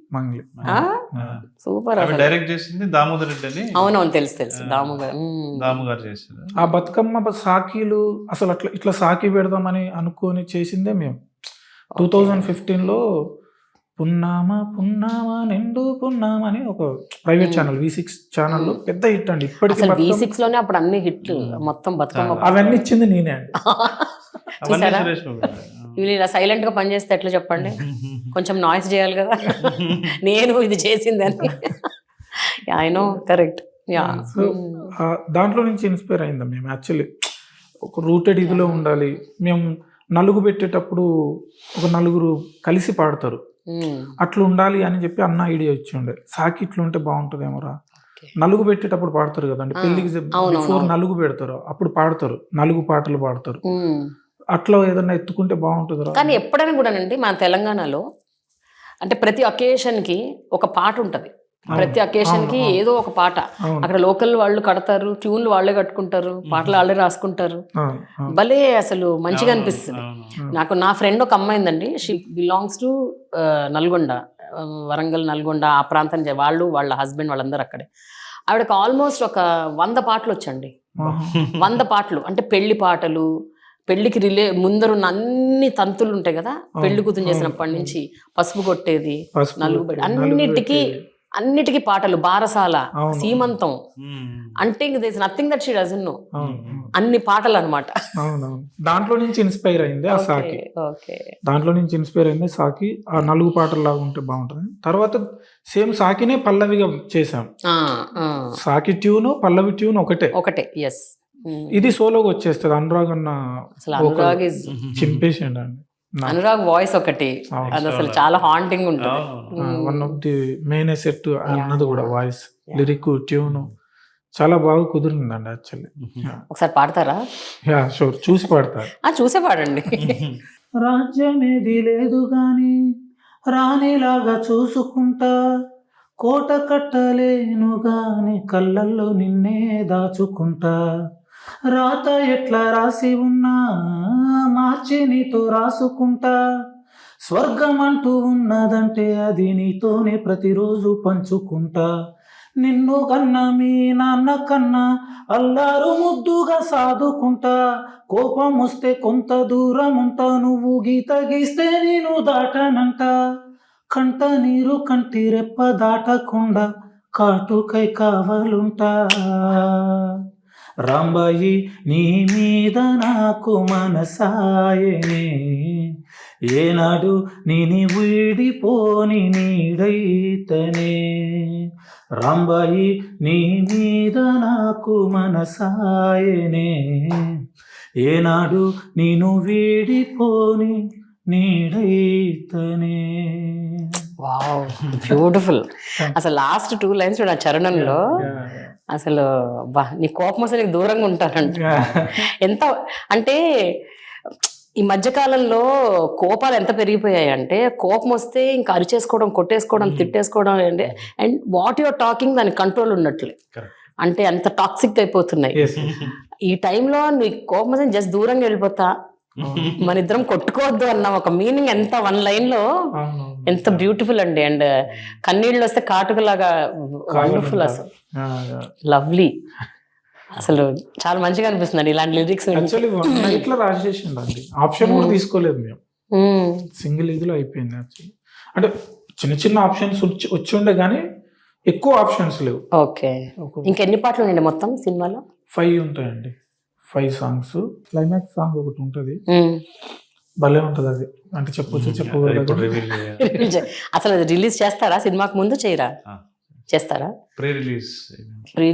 సూపర్. డైరెక్ట్ చేసింది దామోదర్ రెడ్డి అని. అవునవును, తెలుసు దాము గారు చేసింది. ఆ బతుకమ్మ సాకీలు అసలు ఇట్లా సాకి పెడదామని అనుకొని చేసిందే మేము. 2015లో పున్నామా పున్నామా నిండు పున్నామా అని ఒక ప్రైవేట్ ఛానల్, V6 ఛానల్లో పెద్ద హిట్ అండి. ఇప్పటికీ V6 లోనే అప్పుడు అన్ని హిట్ మొత్తం బతుకమ్మ అవన్నీ ఇచ్చింది నేనే అండి. వీళ్ళు ఇలా సైలెంట్ గా పనిచేస్తే ఎట్లా చెప్పండి, కొంచెం నాయిస్ చేయాలి కదా. నేను ఇది చేసిందని. I know, correct. దాంట్లో నుంచి ఇన్స్పైర్ అయిందా మేము. యాక్చువల్లీ ఒక రూటెడ్ ఇదిలో ఉండాలి. మేము నలుగు పెట్టేటప్పుడు ఒక నలుగురు కలిసి పాడతారు, అట్లా ఉండాలి అని చెప్పి అన్న ఐడియా ఇచ్చి ఉండే. సాకి ఇట్లా ఉంటే బాగుంటుందేమోరా, నలుగు పెట్టేటప్పుడు పాడతారు కదండి, పెళ్లికి బిఫోర్ నలుగు పెడతారు అప్పుడు పాడతారు, నలుగు పాటలు పాడతారు. అట్లా ఏదన్నా ఎత్తుకుంటే బాగుంటుంది. కానీ ఎప్పుడైనా కూడా అండి మన తెలంగాణలో అంటే ప్రతి అకేషన్ కి ఒక పాట ఉంటది, ప్రతి అకేషన్ కి ఏదో ఒక పాట. అక్కడ లోకల్ వాళ్ళు కడతారు, ట్యూన్లు వాళ్ళే కట్టుకుంటారు, పాటలు వాళ్ళే రాసుకుంటారు. భలే అసలు మంచిగా అనిపిస్తుంది నాకు. నా ఫ్రెండ్ ఒక అమ్మాయి ఉందండి, she belongs to Nalgonda, Warangal Nalgonda ఆ ప్రాంతం. వాళ్ళు వాళ్ళ హస్బెండ్ వాళ్ళందరూ అక్కడే. ఆవిడకి ఆల్మోస్ట్ ఒక 100 పాటలు వచ్చండి. 100 పాటలు అంటే పెళ్లి పాటలు, పెళ్లికి ముందరున్న అన్ని తంతులు ఉంటాయి కదా, పెళ్లి కూతురు చేసినప్పటి నుంచి పసుపు కొట్టేది, నలుగు అన్నిటికీ అన్నిటికీ పాటలు, బారసాల, అవును. సీమంతం, మ్మ్. అంటే ఇంక this nothing that she doesn't know. అవును అన్ని పాటలు అనమాట. అవునవును. దాంట్లో నుంచి ఇన్స్పైర్ అయింది ఆ సాకి. ఓకే. దాంట్లో నుంచి ఇన్స్పైర్ అయింది సాకి. ఆ 4 పాటలు లాగా ఉంటే బాగుంటుంది. తర్వాత సేమ్ సాకినే పల్లవిగా చేసాం. సాకి ట్యూన్, పల్లవి ట్యూన్ ఒకటే. ఒకటే. ఎస్. ఇది సోలోగా వచ్చేస్తుంది. అనురాగ్ అన్న అసలు అనురాగ్ ఇస్ చింపేసిండు అండి. అనురాగ్ వాయిస్ ఒకటి, అది అసలు చాలా హాంటింగ్ ఉంటుంది. One of the main asset అన్నది కూడా వాయిస్, లిరిక్, ట్యూన్ చాలా బాగా కుదిరిందండి యాక్చువల్లీ. ఒకసారి పాడతారా? యా షూర్, చూసి పాడతారు. చూసే పాడండి. రాజ్యమేది లేదు గాని రాణిలాగా చూసుకుంటా, కోట కట్టలేను గాని కళ్ళల్లో నిన్నే దాచుకుంటా, రాత ఎట్లా రాసి ఉన్నా మార్చి నీతో రాసుకుంటా, స్వర్గం అంటూ ఉన్నదంటే అది నీతోనే ప్రతిరోజు పంచుకుంటా, నిన్ను కన్నా మీ నాన్న కన్నా అల్లారు ముద్దుగా సాదుకుంటా, కోపం వస్తే కొంత దూరం ఉంటా, నువ్వు గీత గీస్తే నేను దాటనంట, కంట నీరు కంటి రెప్ప దాటకుండా కాటుకై కావాలుంటా, రాంబాయి నీ మీద నాకు మనసాయనే, ఏనాడు నేను వీడిపోని నీడైతనే, రాంబాయి నీ మీద నాకు మనసాయనే, ఏనాడు నేను వీడిపోని నీడైతనే. Wow, beautiful. అసలు లాస్ట్ 2 లైన్స్ చూడ చరణంలో అసలు నీ కోపం వస్తే నీకు దూరంగా ఉంటానంట. ఎంత అంటే ఈ మధ్యకాలంలో కోపాలు ఎంత పెరిగిపోయాయి అంటే, కోపం వస్తే ఇంకా అరిచేసుకోవడం, కొట్టేసుకోవడం, తిట్టేసుకోవడం, అంటే అండ్ వాట్ యువర్ టాకింగ్ దానికి కంట్రోల్ ఉన్నట్లే. అంటే అంత టాక్సిక్ అయిపోతున్నాయి. ఈ టైంలో నీకు కోపం వస్తే జస్ట్ దూరంగా వెళ్ళిపోతా, మన ఇద్దరం కొట్టుకోవద్దు అన్న ఒక మీనింగ్ ఎంత 1 లైన్ లో ఎంత బ్యూటిఫుల్ అండి. అండ్ కన్నీళ్ళు వస్తే కాటుకలాగా వండర్ఫుల్, అసలు లవ్లీ. అసలు చాలా మంచిగా అనిపిస్తుంది అండి ఇలాంటి లిరిక్స్. యాక్చువల్లీ ఇట్లా రాసేసిండు అండి, ఆప్షన్ కూడా తీసుకోలేదు మేము, సింగిల్ ఇదిలో అయిపోయింది యాక్చువల్లీ. అంటే చిన్న చిన్న ఆప్షన్స్ వచ్చి ఉండే కానీ ఎక్కువ ఆప్షన్స్ లేవు. ఓకే. ఇంకెన్ని పాటలు ఉన్నాయండి మొత్తం సినిమాలో? 5 ఉంటాయండి, 5 సాంగ్స్. క్లైమాక్స్ సాంగ్ ఒకటి ఉంటుంది, భలే ఉంటది అది. అంటే చెప్పకూడదు. అసలు అది రిలీజ్ చేస్తారా సినిమాకి ముందు? చేయరా? చేస్తారా? ప్రీ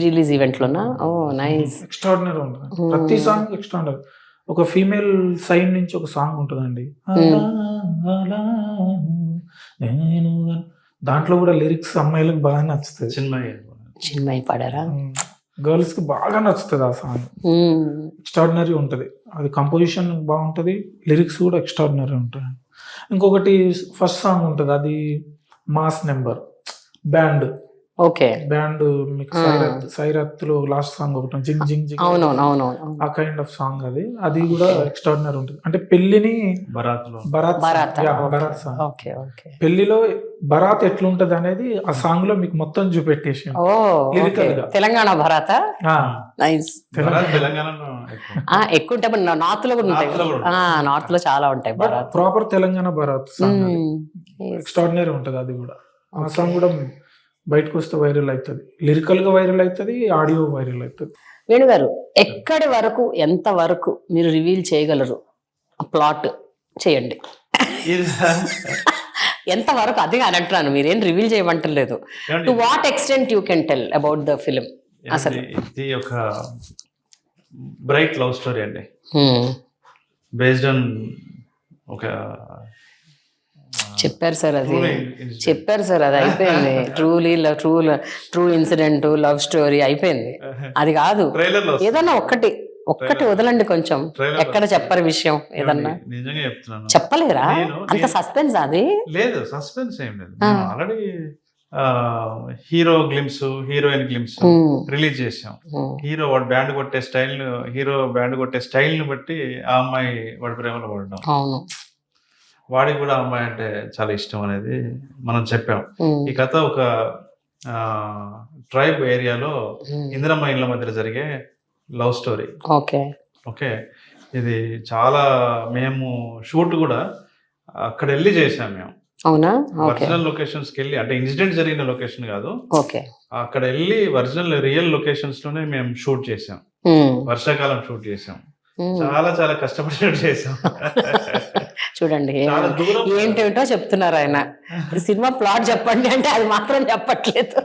రిలీజ్ ఈవెంట్ లోనా? ఓ నైస్. ఎక్స్ట్రాడినరీ ఉంటుంది ప్రతి సాంగ్, ఎక్స్ట్రాడినరీ. ఒక ఫీమేల్ సైడ్ నుంచి ఒక సాంగ్ ఉంటుందండి, దాంట్లో కూడా లిరిక్స్ అమ్మాయిలకు బాగా నచ్చుతుంది. చిన్మయి పాడారా? గర్ల్స్ కి బాగా నచ్చుతుంది ఆ సాంగ్, ఎక్స్ట్రాడినరీ ఉంటుంది. అది కంపోజిషన్ బాగుంటుంది, లిరిక్స్ కూడా ఎక్స్ట్రాడినరీ ఉంటుంది. ఇంకొకటి ఫస్ట్ సాంగ్ ఉంటుంది, అది mass number band. Okay. Band మీకు సైరత్ లో లాస్ట్ సాంగ్ ఒకటి జింగ్ జింగ్ జింగ్, ఆ కైండ్ ఆఫ్ సాంగ్. అది కూడా ఎక్స్ట్రాడినరీ ఉంటుంది. అంటే పెళ్లిని బరాత్ సాంగ్, పెళ్లిలో బరాత్ ఎట్లుంటది అనేది ఆ సాంగ్ లో మీకు మొత్తం చూపెట్టేసి లిరికల్ గా. తెలంగాణ బరాత్ ఎక్కువ ఉంటాయి, నార్త్ లో కూడా ఉంటాయి. నార్త్ లో చాలా ఉంటాయి baraat, proper Telangana baraat song. Extraordinary ఉంటది అది కూడా. ఆ సాంగ్ కూడా బయటకు వస్తే వైరల్ అవుతుంది, లిరికల్ గా వైరల్ అవుతుంది, ఆడియో వైరల్ అవుతుంది. వేణు గారు, ఎక్కడి వరకు, ఎంత వరకు మీరు రివీల్ చేయగలరు? ప్లాట్ చేయండి. ఎంత వరకు? అదే అని అంటున్నాను, మీరేం రివీల్ చేయమంటలేదు. To what extent you can tell about the film? అసలు ఇది ఒక బ్రైట్ లవ్ స్టోరీ అండి, బేస్డ్ ఆన్ ఒక చెప్పారు సార్, అది చెప్పారు సార్, అది అయిపోయింది. ట్రూ ఇన్సిడెంట్, లవ్ స్టోరీ అయిపోయింది. అది కాదు, ఏదన్నా ఒక్కటి వదలండి కొంచెం. ఎక్కడ చెప్పరు విషయం ఏదన్నా? నిజంగా చెప్తున్నాను. చెప్పలేరా? అంత సస్పెన్స్? అది లేదు, సస్పెన్స్ ఏం లేదు. Already hero glimpse, heroine glimpse release చేసాం. హీరో బ్యాండ్ కొట్టే స్టైల్ ని బట్టి ఆ అమ్మాయి వాడి ప్రేమలో పడడం, వాడికి కూడా అమ్మాయి అంటే చాలా ఇష్టం అనేది మనం చెప్పాం. ఈ కథ ఒక ట్రైబ్ ఏరియాలో ఇందిరమ్మ ఇళ్ళ మధ్య జరిగే లవ్ స్టోరీ. ఓకే, ఇది చాలా, మేము షూట్ కూడా అక్కడ వెళ్ళి చేసాం మేము. అవునా? ఓకే ఒరిజినల్ లొకేషన్స్కి వెళ్ళి, అంటే ఇన్సిడెంట్ జరిగిన లొకేషన్ కాదు, ఓకే. అక్కడ వెళ్ళి ఒరిజినల్ రియల్ లొకేషన్స్ లోనే మేము షూట్ చేసాం. వర్షాకాలం షూట్ చేసాం. చాలా చాలా కష్టపడి చేసాం. చూడండి చాలా దూరం. ఏంటేమిటో చెప్తున్నారు ఆయన. సినిమా ప్లాట్ చెప్పండి అంటే అది మాత్రం చెప్పట్లేదు.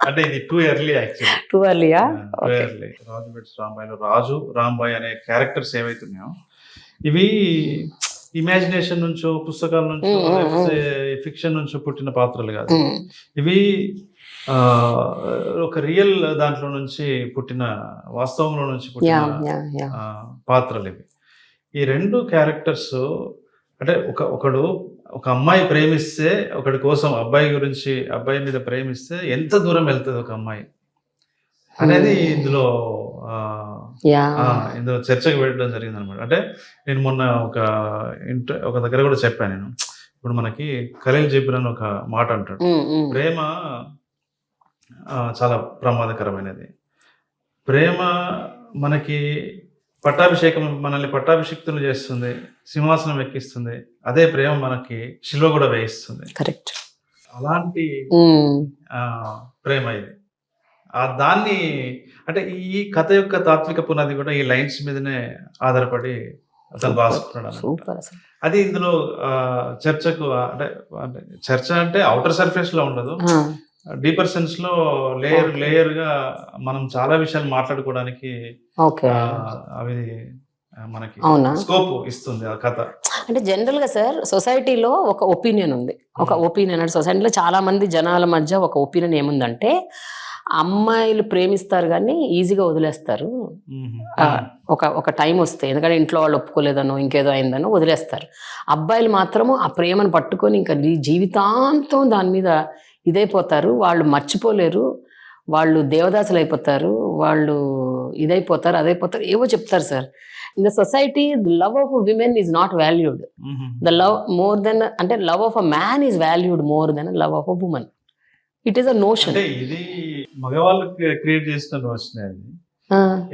అంటే ఇది టూ ఎర్లీ యాక్చువల్లీ. టూ ఎర్లీయా? Too early. రాజు వెడ్స్ రాంబాయ్లో రాజు రాంబాయ్ అనే క్యారెక్టర్స్ ఏవైతున్నాయో ఇవి ఇమాజినేషన్ నుంచో, పుస్తకాల నుంచో, ఫిక్షన్ నుంచో పుట్టిన పాత్రలు కాదు. ఇవి ఒక రియల్ దాంట్లో నుంచి పుట్టిన, వాస్తవంలో నుంచి పుట్టిన పాత్రలు ఇవి. ఈ రెండు క్యారెక్టర్స్ అంటే ఒకడు ఒక అమ్మాయి ప్రేమిస్తే, ఒకడి కోసం అబ్బాయి మీద ప్రేమిస్తే ఎంత దూరం వెళ్తుంది ఒక అమ్మాయి అనేది ఇందులో చర్చకు పెట్టడం జరిగింది అనమాట. అంటే నేను మొన్న ఒక దగ్గర కూడా చెప్పాను నేను. ఇప్పుడు మనకి ఖలీల్ జిబ్రాన్ ఒక మాట అంటాడు, ప్రేమ చాలా ప్రమాదకరమైనది. ప్రేమ మనకి మనల్ని పట్టాభిషిక్తులు చేస్తుంది, సింహాసనం ఎక్కిస్తుంది. అదే ప్రేమ మనకి శిలువ కూడా వేయిస్తుంది. కరెక్ట్. అలాంటి ప్రేమ ఇది. దాన్ని అంటే ఈ కథ యొక్క తాత్విక పునాది కూడా ఈ లైన్స్ మీదనే ఆధారపడి అతను రాసుకున్నాడు. అది ఇందులో చర్చకు అంటే చర్చ అంటే అవుటర్ సర్ఫేస్ లో ఉండదు, డీపర్ సెన్స్ లో లేయర్ గా మనం చాలా విషయాలు మాట్లాడుకోవడానికి అవి మనకి స్కోప్ ఇస్తుంది ఆ కథ. అంటే జనరల్ గా సార్ సొసైటీలో ఒక ఒపీనియన్ ఉంది. ఒక ఒపీనియన్ అంటే సొసైటీలో చాలా మంది జనాల మధ్య ఒక ఒపీనియన్ ఏముందంటే, అమ్మాయిలు ప్రేమిస్తారు కానీ ఈజీగా వదిలేస్తారు. ఒక టైం వస్తే, ఎందుకంటే ఇంట్లో వాళ్ళు ఒప్పుకోలేదనో ఇంకేదో అయిందనో వదిలేస్తారు. అబ్బాయిలు మాత్రము ఆ ప్రేమను పట్టుకొని ఇంకా జీవితాంతం దాని మీద ఇదైపోతారు. వాళ్ళు మర్చిపోలేరు, వాళ్ళు దేవదాసులు అయిపోతారు, వాళ్ళు ఇదైపోతారు, అదైపోతారు, ఏవో చెప్తారు sir. In the society the love of women is not valued. The love more than, అంటే love of a man is valued more than love of a woman. It is a notion. ఇది మగవాళ్ళు create చేసిన notion. అది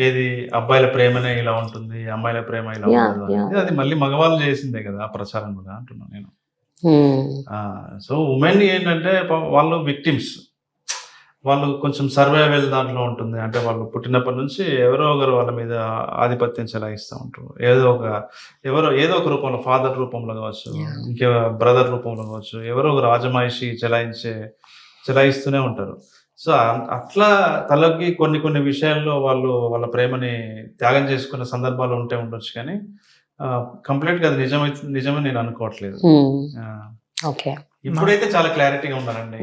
ఏది అబ్బాయిల ప్రేమనే ఇలా ఉంటుంది, అమ్మాయిల ప్రేమ ఇలా ఉంటుంది, అది మళ్ళీ మగవాళ్ళు చేసిందే కదా ఆ ప్రచారం కూడా అంటున్నాను నేను. సో ఉమెన్ ఏంటంటే వాళ్ళు విక్టిమ్స్, వాళ్ళు కొంచెం సర్వైవల్ దాంట్లో ఉంటుంది. అంటే వాళ్ళు పుట్టినప్పటి నుంచి ఎవరో ఒకరు వాళ్ళ మీద ఆధిపత్యం చెలాయిస్తూ ఉంటారు. ఏదో ఒక రూపంలో, ఫాదర్ రూపంలో కావచ్చు, ఇంకే బ్రదర్ రూపంలో కావచ్చు, ఎవరో ఒక రాజమాయిషి చెలాయిస్తూనే ఉంటారు. సో అట్లా తలకి కొన్ని విషయాల్లో వాళ్ళ ప్రేమని త్యాగం చేసుకున్న సందర్భాలు ఉండొచ్చు, కానీ కంప్లీట్ గా అది నిజమని నేను అనుకోవట్లేదు. ఇప్పుడైతే చాలా క్లారిటీగా ఉన్నారండి.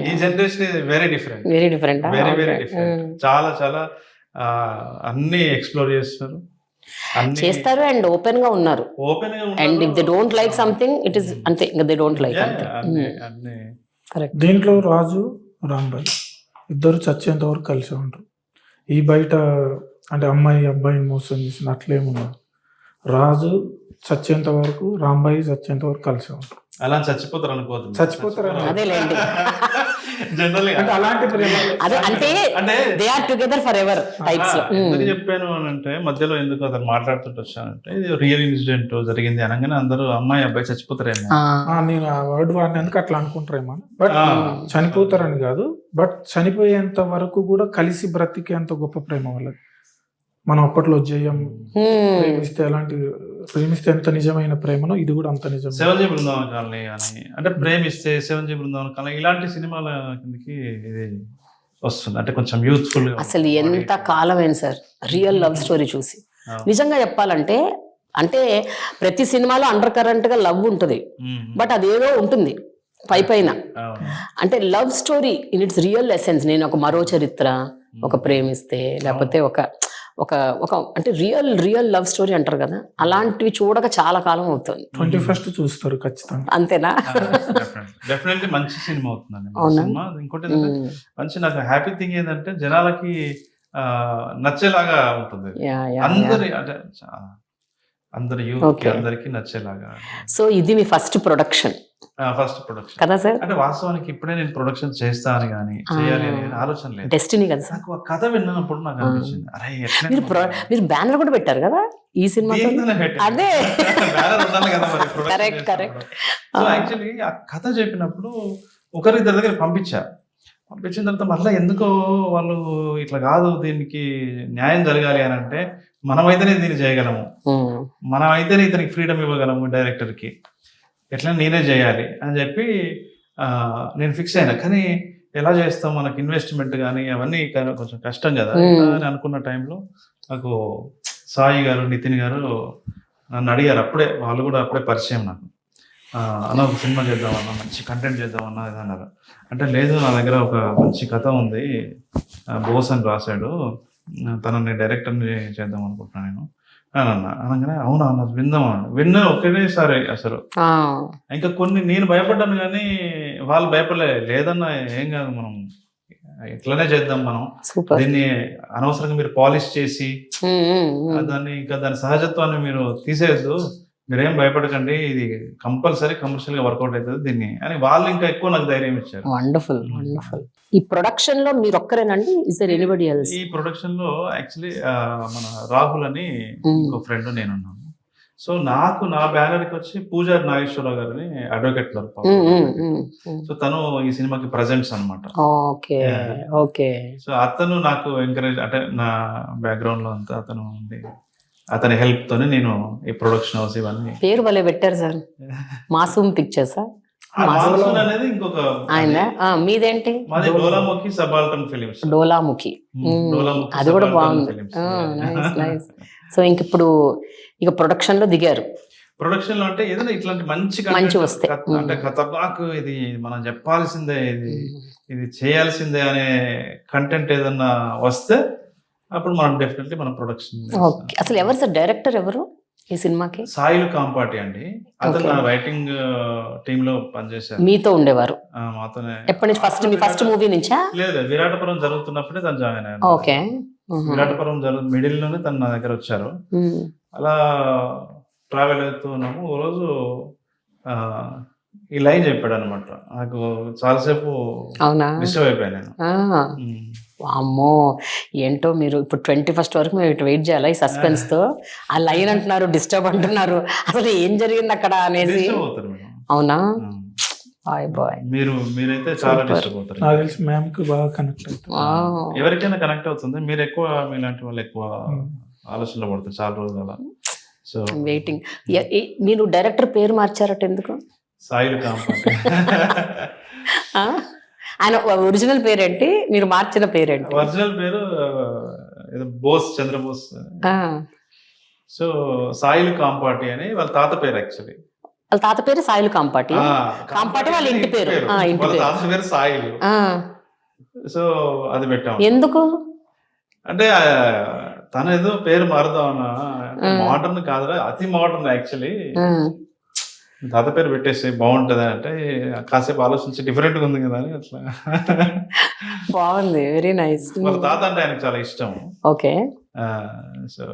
ఈ జనరేషన్ వెరీ డిఫరెంట్. చాలా చాలా అన్ని ఎక్స్ప్లోర్ చేస్తున్నారు, చేస్తారు అండ్ ఓపెన్ గా ఉన్నారు. And if they don't like something it is అంతే, ఇంకా దే డోంట్ లైక్ అంతే. దీంట్లో రాజు రాంబాయ్ ఇద్దరు చచ్చేంత వరకు కలిసి ఉంటారు. ఈ బయట అంటే అబ్బాయిని మోసం చేసిన అట్లేమున్నారు. రాజు చచ్చేంత వరకు, రాంబాయి చచ్చేంత వరకు కలిసి ఉంటారు. అలా చచ్చిపోతారు అనుకోవద్దు. అదేలేండి. అంటే అలాంటి ప్రేమ అంటే they are together forever types. ఎందుకు చెప్పాను అని అంటే, మధ్యలో ఎందుకు అతను మాట్లాడుతుంటే వచ్చానంటే, ఇది రియల్ ఇన్సిడెంట్ జరిగింది అనగానే అందరూ అబ్బాయి చచ్చిపోతారేమో, నేను ఆ వర్డ్ వాడినందుకు అట్లా అనుకుంటారేమో. బట్ చనిపోతారని కాదు, బట్ చనిపోయేంత వరకు కూడా కలిసి బ్రతికేంత గొప్ప ప్రేమ వాళ్ళది. మనం అప్పట్లో జయం ప్రేమిస్తే ఎంత నిజమైన ప్రేమనో ఇది కూడా అంత నిజం. 7G బృందావన కాలనీ అని అంటే ప్రేమిస్తే 7G బృందావన కాలనీ ఇలాంటి సినిమాల కిందకి ఇది వస్తుంది. అంటే కొంచెం యూత్ఫుల్. అసలు ఎంత కాలమైంది సార్ రియల్ లవ్ స్టోరీ చూసి. నిజంగా చెప్పాలంటే, అంటే ప్రతి సినిమాలో అండర్ కరెంట్ గా లవ్ ఉంటుంది, బట్ అదేదో ఉంటుంది పైన. అంటే love story in it's real essence. నేను ఒక మరో చరిత్ర, ఒక ప్రేమిస్తే, లేకపోతే ఒక అంటే రియల్ లవ్ స్టోరీ అంటారు కదా, అలాంటివి చూడక చాలా కాలం అవుతుంది. 21st చూస్తారు ఖచ్చితంగా. అంతేనా? డెఫినెట్లీ మంచి సినిమా అవుతుందండి. ఇంకోటి మంచి నాకు హ్యాపీ థింగ్ ఏంటంటే జనాలకి నచ్చేలాగా ఉంటుంది. అందరి యూత్ అందరికి నచ్చేలాగా. సో ఇది మీ ఫస్ట్ ప్రొడక్షన్ ఫస్ట్ ప్రొడక్షన్. కదా సార్? అంటే వాస్తవానికి ఇప్పుడే నేను ప్రొడక్షన్ చేస్తా అని కానీ చేయాలి అని కానీ ఆలోచన లేదు. డెస్టినీ కదా సార్. నాకు ఆ కథ విన్నప్పుడు నాకు అనిపించింది, అరే ఎట్లా మీరు బ్యానర్ కూడా పెట్టారు కదా ఈ సినిమా. అదే కరెక్ట్ కరెక్ట్. సో యాక్చువల్లీ ఆ కథ చెప్పినప్పుడు ఒకరిద్దరి దగ్గర పంపించిన తర్వాత మళ్ళీ ఎందుకో వాళ్ళు ఇట్లా కాదు, దీనికి న్యాయం జరగాలి అని అంటే మనమైతేనే దీన్ని చేయగలము, మనమైతేనే ఇతనికి ఫ్రీడమ్ ఇవ్వగలము డైరెక్టర్కి, ఎట్లా నేనే చేయాలి అని చెప్పి నేను ఫిక్స్ అయినా. కానీ ఎలా చేస్తాం, మనకి ఇన్వెస్ట్మెంట్ కానీ అవన్నీ కొంచెం కష్టం కదా అని అనుకున్న టైంలో నాకు సాయి గారు, నితిన్ గారు నన్ను అడిగారు. వాళ్ళు కూడా అప్పుడే పరిచయం నాకు. అన్న ఒక సినిమా చేద్దామన్నా, మంచి కంటెంట్ చేద్దామన్నా ఇది అన్నారు. అంటే లేదు, నా దగ్గర ఒక మంచి కథ ఉంది, బోస్ అని రాశాడు, తనని డైరెక్టర్ని చేద్దాం అనుకుంటున్నాను నేను అని అనగానే అవునా అన్న విన్నా ఒకేసారి అసలు. ఇంకా కొన్ని నేను భయపడ్డాను కానీ వాళ్ళు లేదన్నా ఏం కాదు, మనం ఇట్లానే చేద్దాం, మనం దీన్ని అనవసరంగా మీరు పాలిష్ చేసి దాని సహజత్వాన్ని మీరు తీసేయద్దు, మీరేం భయపడకండి, ఇది కంపల్సరీ కమర్షియల్ గా వర్కౌట్ అవుతుంది దీన్ని అని వాళ్ళు ఇంకా ఎక్కువ నాకు ధైర్యం ఇచ్చారు. Wonderful wonderful. ఈ ప్రొడక్షన్ లో మీరు ఒక్కరేనండి? Is there anybody else? ఈ ప్రొడక్షన్ లో యాక్చువల్లీ మన రాహుల్ అని ఇంకో ఫ్రెండ్ నేనున్నాను. సో నాకు నా బ్యానర్ కి వచ్చి పూజారి నాగేశ్వరరావు గారిని అడ్వకేట్ క్లర్క్. సో తను ఈ సినిమాకి ప్రజెంట్స్ అనమాట. Okay okay. సో అతను నాకు ఎంకరేజ్, అంటే నా బ్యాక్గ్రౌండ్ లో అంతా అతను ఉండి అతని హెల్ప్ తోనే నేను ఈ ప్రొడక్షన్ హౌస్ ఇవన్నీ. పేరు భలే పెట్టారు సార్, మాసూమ్ పిక్చర్స్ అనేది. ఇంకొక ఆయన మీదేంటి? మాది డోలాముఖి సబాల్టర్న్ ఫిలిమ్స్. డోలాముఖి, అది కూడా బాగుంది. సో ఇంక ఇప్పుడు ఇక ప్రొడక్షన్ లో దిగారు. ప్రొడక్షన్ లో అంటే ఏదైనా ఇట్లాంటి మంచి వస్తే అంటే ఖతర్నాక్, ఇది మనం చెప్పాల్సిందే, ఇది చేయాల్సిందే అనే కంటెంట్ ఏదన్నా వస్తే అప్పుడు మనం డెఫినెట్లీ మనం ప్రొడక్షన్. అసలు ఎవరు సార్ డైరెక్టర్, ఎవరు ఈ సినిమాకి? సాయిల్ కాంపాటి అండి. అతను నా రైటింగ్ టీమ్ లో పనిచేశారు. మీతో ఉండేవారు? మాతోనే. ఎప్పటి నుంచి? మీ ఫస్ట్ మూవీ నుంచా? లేదు, విరాటపురం జరుగుతున్నప్పుడే తను జాయిన్ అయ్యారు. ఓకే. విరాటపురం మిడిల్ లోనే తను నా దగ్గర వచ్చారు. అలా ట్రావెల్ అవుతూ ఉన్నాము. ఓ రోజు ఈ లైన్ చెప్పాడు అనమాట, నాకు చాలాసేపు డిస్టర్బ్ అయిపోయాను నేను. అమ్మో ఏంటో, మీరు ఇప్పుడు 21st వరకు మేము ఇటు వెయిట్ చేయాలా ఈ సస్పెన్స్ తో? ఆ లైన్ అంటున్నారు, డిస్టర్బ్ అంటున్నారు, అసలు ఏం జరిగింది అక్కడ అనేసి. అవునా? మీరైతే చాలా డిస్టర్బ్ అవుతారు. నాకు తెలిసి మ్యామ్ కి బాగా కనెక్ట్ అవుతుంది. ఎవరికైనా కనెక్ట్ అవుతుంది. మీరు ఎక్కువ, మీలాంటి వాళ్ళు ఎక్కువ ఆలోచనలో పడుతుంది చాలా రోజులు అలా. So waiting. మీరు డైరెక్టర్ పేరు మార్చారట, ఎందుకు? సాయిల్ కాంపాటి. ఆయన ఒరిజినల్ పేరేంటి, మీరు మార్చిన పేరేంటి? ఒరిజినల్ పేరు బోస్, చంద్రబోస్. సో సాయిల్ కాంపాటి అని వాళ్ళ తాత పేరు. యాక్చువల్లీ వాళ్ళ తాత పేరు సాయిల్ కాంపాటి. కాంపాటి వాళ్ళ ఇంటి పేరు. వాళ్ళ తాత పేరు సాయిల్. సో అది పెట్టాము. ఎందుకు అంటే తన ఏదో పేరు మారుదామన్నా, మోడర్న్ కాదురా, అతి మోడర్న్ యాక్చువల్లీ. తాత పేరు పెట్టేసి బాగుంటది అంటే కాసేపు ఆలోచించి డిఫరెంట్ గా ఉంది కదా అని అట్లా. బాగుంది, వెరీ నైస్. వాళ్ళ తాత అంటే ఆయనకు చాలా ఇష్టం. ఓకే. సో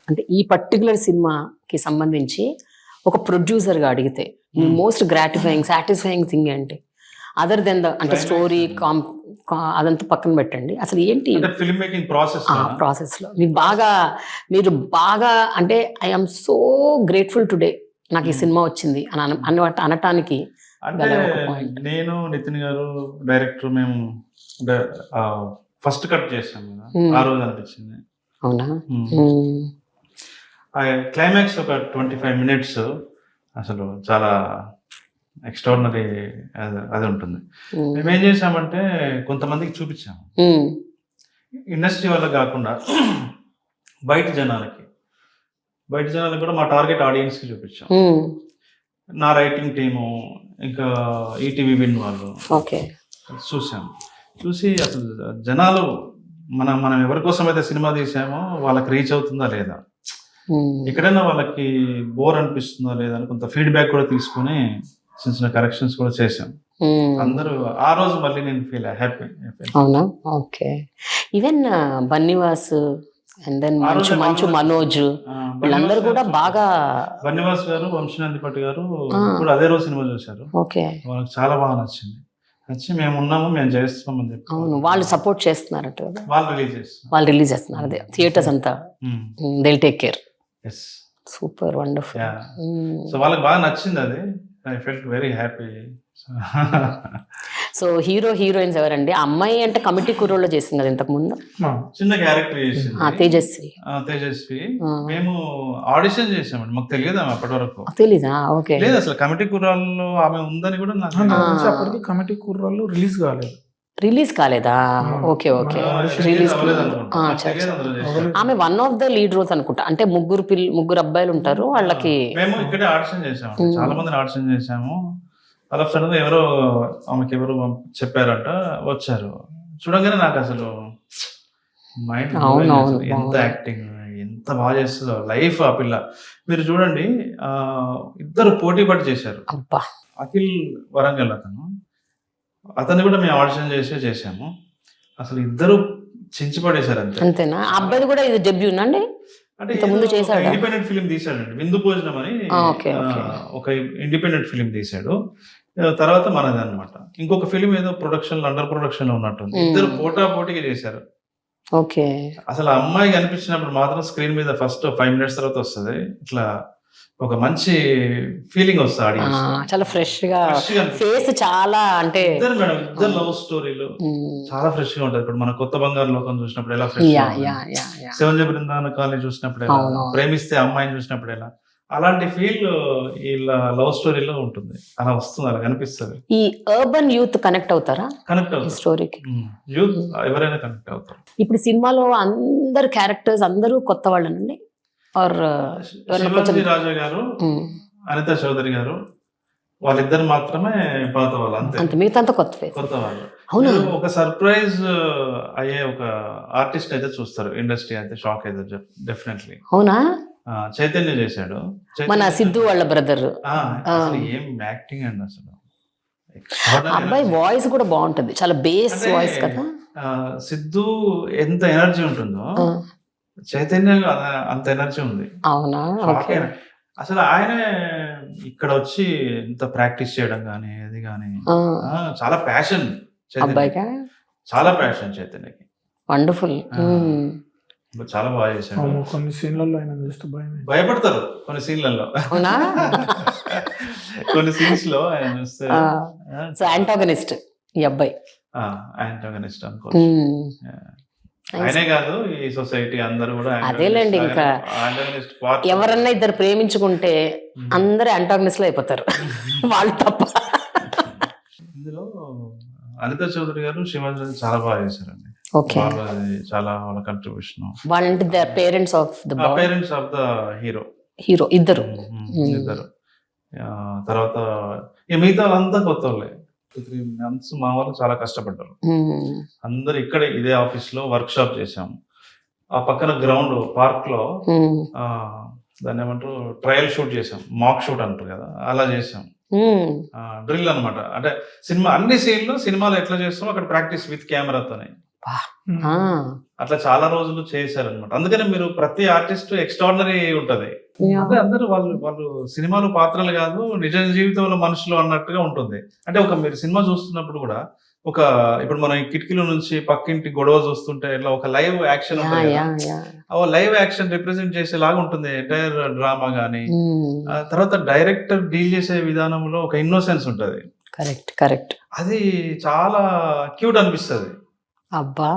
అంటే ఈ పర్టికులర్ సినిమాకి సంబంధించి ఒక ప్రొడ్యూసర్ గా అడిగితే మోస్ట్ గ్రాటిఫైయింగ్, సాటిస్ఫైయింగ్ థింగ్ ఏంటి? అదర్ దెన్ ద, అంటే స్టోరీ అదంతా పక్కన పెట్టండి, అసలు ఏంటి ఫిల్మ్ మేకింగ్ ప్రాసెస్ లో మీరు బాగా అంటే ఐఎమ్ సో గ్రేట్ఫుల్ టుడే నాకు ఈ సినిమా వచ్చింది అని అనటానికి? అంటే నేను, నితిన్ గారు డైరెక్టర్, మేము ఫస్ట్ కట్ చేసాం కదా, ఆ రోజు అనిపించింది. అవునా? క్లైమాక్స్ ఒక 25 minutes అసలు చాలా ఎక్స్ట్రాడినరీ అది ఉంటుంది. మేమేం చేసామంటే కొంతమందికి చూపించాము, ఇండస్ట్రీ వాళ్ళకి కాకుండా బయట జనాలకి కూడా మా టార్గెట్ ఆడియన్స్ కి చూపించాం. నా రైటింగ్ టీము, ఇంకా ఈటీవీ విన్ వాళ్ళు చూసి అసలు జనాలు మనం ఎవరి కోసం అయితే సినిమా తీసామో వాళ్ళకి రీచ్ అవుతుందా లేదా, ఎక్కడైనా వాళ్ళకి బోర్ అనిపిస్తుందా లేదా అని కొంత ఫీడ్బ్యాక్ కూడా తీసుకుని చిన్న చిన్న కరెక్షన్స్ కూడా చేశాం. అందరూ ఆ రోజు మళ్ళీ నేను ఫీల్ హ్యాపీ. అవునా? Okay. Even Bunny Vas and then ఆ రోజే మంచు మనోజ్ వీళ్ళందరూ కూడా బాగా బన్నివాస్ గారు, వంశీనందిపట్టి గారు కూడా అదే రోజు సినిమా చూశారు. ఓకే. వాళ్ళకి చాలా బాగా నచ్చింది. నచ్చి మేము ఉన్నాము, మేము చేస్తామని చెప్పి అవును, వాళ్ళు సపోర్ట్ చేస్తున్నారట కదా, వాళ్ళు రిలీజ్ చేస్తున్నారు. అదే థియేటర్స్ అంతా Dil take care. Yes, super wonderful. So వాళ్ళకి బాగా నచ్చింది అది. I felt very happy. So hero heroines ఎవరండి? ఆ అమ్మాయి అంటే కమిటీ కుర్రోల్లో చేసింది కదా ఇంతకు ముందు, చిన్న క్యారెక్టర్ చేసింది, తేజస్వి. మేము ఆడిషన్ చేసామండి, మాకు తెలియదు అప్పటి వరకు. తెలీదా? ఓకే. లేదు అసలు కమిటీ కుర్రాల్లో ఆమె ఉందని కూడా నాకు అప్పటికి కమిటీ కుర్రాళ్ళు రిలీజ్ కాలేదు. రిలీజ్ కాలేదా? Okay okay. రిలీజ్ ఆమె one of the lead roles అనుకుంటా. అంటే ముగ్గురు అబ్బాయిలు ఉంటారు వాళ్ళకి. మేము ఇక్కడే ఆడిషన్ చేసాము, చాలా మందిని ఆడిషన్ చేసాము. అలా సడన్ ఎవరో ఆమెకి ఎవరు చెప్పారంట, వచ్చారు. చూడగానే నాకు అసలు మైండ్ ఎంత యాక్టింగ్, ఎంత బాగా చేస్తుందో లైఫ్ ఆ పిల్ల. మీరు చూడండి, ఇద్దరు పోటీ పడి చేశారు. అఖిల్ వరంగల్ అతను కూడా మేము ఆడిషన్ చేసాము. అసలు ఇద్దరు చించి పడేశారు అంతేనా? అబ్బాయి కూడా ఇది డెబ్యూనా అండి? అంటే ఇండిపెండెంట్ ఫిలిం తీసాడండి, విందు భోజనం అని ఒక ఇండిపెండెంట్ ఫిలిం తీసాడు. తర్వాత మనది అనమాట. ఇంకొక ఫిలిం ఏదో ప్రొడక్షన్ అండర్ ప్రొడక్షన్ లో ఉన్నట్టుంది. ఇద్దరు పోటాపోటీగా చేశారు. ఓకే. అసలు ఆ అమ్మాయి కనిపించినప్పుడు మాత్రం స్క్రీన్ మీద ఫస్ట్ 5 minutes తర్వాత వస్తుంది, ఇట్లా ఒక మంచి ఫీలింగ్ వస్తుంది. చాలా ఫ్రెష్ గా ఫేస్, చాలా అంటే ఇద్దరు లవ్ స్టోరీలు చాలా ఫ్రెష్ గా ఉంటది. ఇప్పుడు మన కొత్త బంగారు లోకం చూసినప్పుడు ఎలా ఫ్రెష్, శివంజ బృందావన కాలనీ చూసినప్పుడు ఎలా, ప్రేమిస్తే అమ్మాయిని చూసినప్పుడు ఎలా, అలాంటి ఫీల్ ఇలా లవ్ స్టోరీలో ఉంటుంది. అలా వస్తుంది, అలా కనిపిస్తుంది. ఈ అర్బన్ యూత్ కనెక్ట్ అవుతారా? కనెక్ట్ అవుతారు స్టోరీకి. యూత్ ఎవరైనా కనెక్ట్ అవుతారు. ఇప్పుడు సినిమాలో అందరు క్యారెక్టర్స్ అందరూ కొత్త వాళ్ళనండి? శివాజీ రాజా గారు, అనితా చౌదరి గారు, వాళ్ళిద్దరు మాత్రమే పాత వాళ్ళు, అంతే. మిగతా అంతా కొత్త వాళ్ళు. అవునా? ఒక సర్ప్రైజ్ అయ్యే ఒక ఆర్టిస్ట్ అయితే చూస్తారు, ఇండస్ట్రీ అయితే షాక్ అయితే డెఫినెట్లీ. అవునా? చైతన్య చేశాడు, మన సిద్ధు వాళ్ళ బ్రదర్. ఏం యాక్టింగ్ అండి అసలు. అబ్బాయి వాయిస్ కూడా బాగుంటుంది, చాలా బేస్ వాయిస్ కదా. సిద్ధు ఎంత ఎనర్జీ ఉంటుందో చైతన్య అంత ఎనర్జీ ఉంది. అవునా? అసలు ఆయనే ఇక్కడ వచ్చి ఇంత ప్రాక్టీస్ చేయడం కానీ అది కానీ చాలా ప్యాషన్ అబ్బాయిగా, చాలా ప్యాషన్ చైతన్యకి. వండర్ఫుల్. చాలా బాగా చేశాడు. కొన్ని సీన్లలో ఆయన చూస్తే భయపడతారు, కొన్ని సీన్లలో. కొన్ని సీన్స్ లో ఆయన చూస్తే యాంటాగనిస్ట్ ఈ అబ్బాయి, యాంటాగనిస్ట్ అనుకో. ఆయనే కాదు, ఈ సొసైటీ అందరూ కూడా. అదేలేండి, ఇంకా ఎవరన్నా ఇద్దరు ప్రేమించుకుంటే అందరూ యాంటాగనిస్ట్ లో అయిపోతారు వాళ్ళు తప్ప. ఇందులో అనితా చౌదరి గారు, శివాజీ చాలా బాగా చేశారండి. చాలా వాళ్ళ కంట్రిబ్యూషన్. వాళ్ళంటే పేరెంట్స్ ఆఫ్ ద హీరో ఇద్దరు. తర్వాత మిగతా వాళ్ళంతా కొత్త వాళ్ళే. 2-3 months మా వాళ్ళు చాలా కష్టపడ్డారు. అందరు ఇక్కడే ఇదే ఆఫీస్ లో వర్క్ షాప్ చేసాము. ఆ పక్కన గ్రౌండ్ పార్క్ లో దాన్ని ఏమంటారు, ట్రయల్ షూట్ చేసాం, మాక్ షూట్ అంటారు కదా, అలా చేసాం. డ్రిల్ అనమాట. అంటే సినిమా అన్ని సీన్లు సినిమాలో ఎట్లా చేస్తామో అక్కడ ప్రాక్టీస్ విత్ కెమెరాతోనే. అట్లా చాలా రోజులు చేశారనమాట. అందుకని మీరు ప్రతి ఆర్టిస్ట్ ఎక్స్ట్రాడినరీ ఉంటది. అంటే అందరూ వాళ్ళు సినిమాలో పాత్రలు కాదు, నిజ జీవితంలో మనుషులు అన్నట్టుగా ఉంటుంది. అంటే మీరు సినిమా చూస్తున్నప్పుడు కూడా ఇప్పుడు మనం కిటికీల నుంచి పక్కింటి గొడవ చూస్తుంటే ఇట్లా ఒక లైవ్ యాక్షన్ ఉంటుంది. లైవ్ యాక్షన్ రిప్రజెంట్ చేసేలాగా ఉంటుంది ఎంటైర్ డ్రామా గానీ. తర్వాత డైరెక్టర్ డీల్ చేసే విధానంలో ఒక ఇన్నోసెన్స్ ఉంటది. కరెక్ట్. అది చాలా క్యూట్ అనిపిస్తుంది. అబ్బా,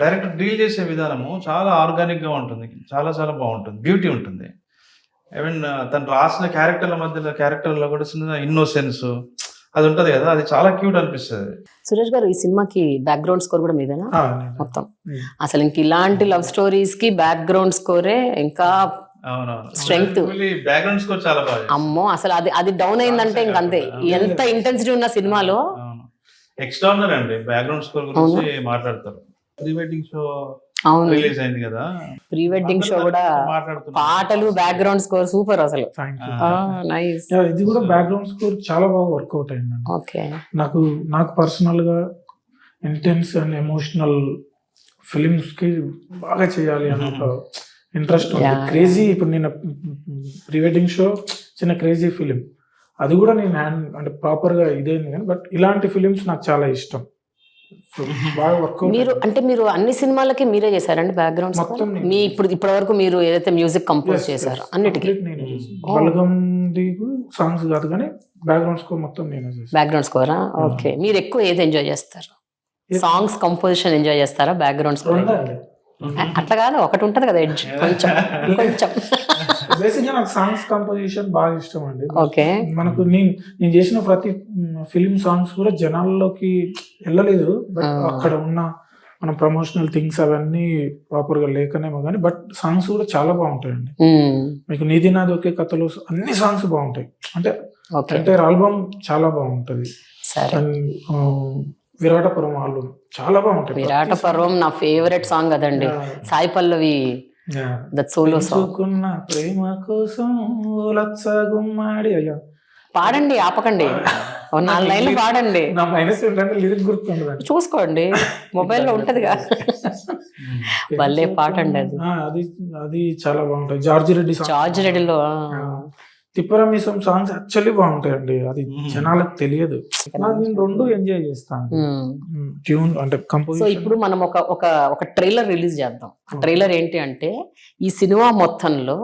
డైరెక్టర్ డీల్ చేసే విధానము చాలా ఆర్గానిక్ గా ఉంటుంది, చాలా చాలా బాగుంటుంది, బ్యూటీ ఉంటుంది. ఈవెన్ తను రాసిన క్యారెక్టర్లో కూడా చిన్న ఇన్నోసెన్స్ అది ఉంటది కదా, అది చాలా క్యూట్ అనిపిస్తుంది. సురేష్ గారు, ఈ సినిమాకి బ్యాక్గ్రౌండ్ స్కోర్ కూడా మీదేనా మొత్తం? అసలు ఇంక ఇలాంటి లవ్ స్టోరీస్ కి బ్యాక్గ్రౌండ్ స్కోరే ఇంకా స్ట్రెంగ్త్. బ్యాక్గ్రౌండ్ స్కోర్ చాలా బాగా. అమ్మో, అసలు అది డౌన్ అయిందంటే ఇంకంతే. ఎంత ఇంటెన్సిటీ ఉన్న సినిమాలో ఎక్స్ట్రాడినరీ అండి. బ్యాక్గ్రౌండ్ స్కోర్ గురించి మాట్లాడతారు. ప్రీ వెడ్డింగ్ షో రిలీజ్ అయింది కదా, ప్రీ వెడ్డింగ్ షో కూడా పాటలు, బ్యాక్గ్రౌండ్ స్కోర్ సూపర్ అసలు. నైస్. ఇది కూడా బ్యాక్గ్రౌండ్ స్కోర్ చాలా బాగా వర్కౌట్ అయిందండి. ఓకే. నాకు పర్సనల్ గా ఇంటెన్స్ అండ్ ఎమోషనల్ ఫిలిమ్స్ కి బాగా చేయాలి అని ఒక ఇంట్రెస్ట్ ఉంది. Yeah. క్రేజీ ఇప్పుడు నేను ప్రీ వెడ్డింగ్ షో చిన్న క్రేజీ ఫిలిం, అది కూడా నేను అంటే ప్రాపర్ గా ఇదేంది కానీ, బట్ ఇలాంటి ఫిలిమ్స్ నాకు చాలా ఇష్టం. So, బాగా వర్కౌట్. మీరు అన్ని సినిమాలకి మీరే చేశారండి బ్యాక్గ్రౌండ్ మొత్తం నేను మీ ఇప్పటి వరకు మీరు ఏదైతే మ్యూజిక్ కంపోజ్ చేశారో అన్నిటికీ నేను బలగంది సాంగ్స్ కాదు కానీ బ్యాక్గ్రౌండ్ స్కోర్ మొత్తం నేను చేశాను. బ్యాక్గ్రౌండ్ స్కోరా? ఓకే. మీరు ఎక్కువ ఏది ఎంజాయ్ చేస్తారు? సాంగ్స్ కంపోజిషన్ ఎంజాయ్ చేస్తారా, బ్యాక్గ్రౌండ్ స్కోర్? అట్లా కాదు, ఒకటి ఉంటది కదా ఎడ్జ్, కొంచెం కొంచెం. బేసిక్ గా నాకు సాంగ్స్ కంపోజిషన్ బాగా ఇష్టం అండి. ఓకే. మనకు నేను చేసిన ప్రతి ఫిలిం సాంగ్స్ కూడా జనాల్లోకి వెళ్ళలేదు, బట్ అక్కడ ఉన్న మన ప్రమోషనల్ థింగ్స్ అవన్నీ ప్రాపర్ గా లేకనేమో కానీ, బట్ సాంగ్స్ కూడా చాలా బాగుంటాయండి. మీకు నీది నాది ఒకే కథలు అన్ని సాంగ్స్ బాగుంటాయి. అంటే ఎంటైర్ ఆల్బమ్ చాలా బాగుంటది. విరాటపురం ఆల్బమ్ చాలా బాగుంటాయి. విరాటపురం నా ఫేవరెట్ సాంగ్ అదండి, Sai Pallavi that solo song. ప్రేమ కోసం లచ్చ గుమ్మాడి అయ్యా పాడండి, ఆపకండి, 4 లైన్లు పాడండి. నా మైనస్ ఏంటంటే లిరిక్ గుర్తుండదండి, చూసుకోండి మొబైల్లో ఉంటదిగా. భలే పాట అండి అది. అది చాలా బాగుంటాయి. జార్జి రెడ్డిలో తిప్పరమీసం సాంగ్స్ యాక్చువల్లీ బాగుంటాయండి, అది జనాలకు తెలియదు. నేను రెండు ఎంజాయ్ చేస్తాను, ట్యూన్ అంటే కంపోజ్. సో ఇప్పుడు మనం ఒక ట్రైలర్ రిలీజ్ చేద్దాం. ట్రైలర్ ఏంటి అంటే, ఈ సినిమా మొత్తంలో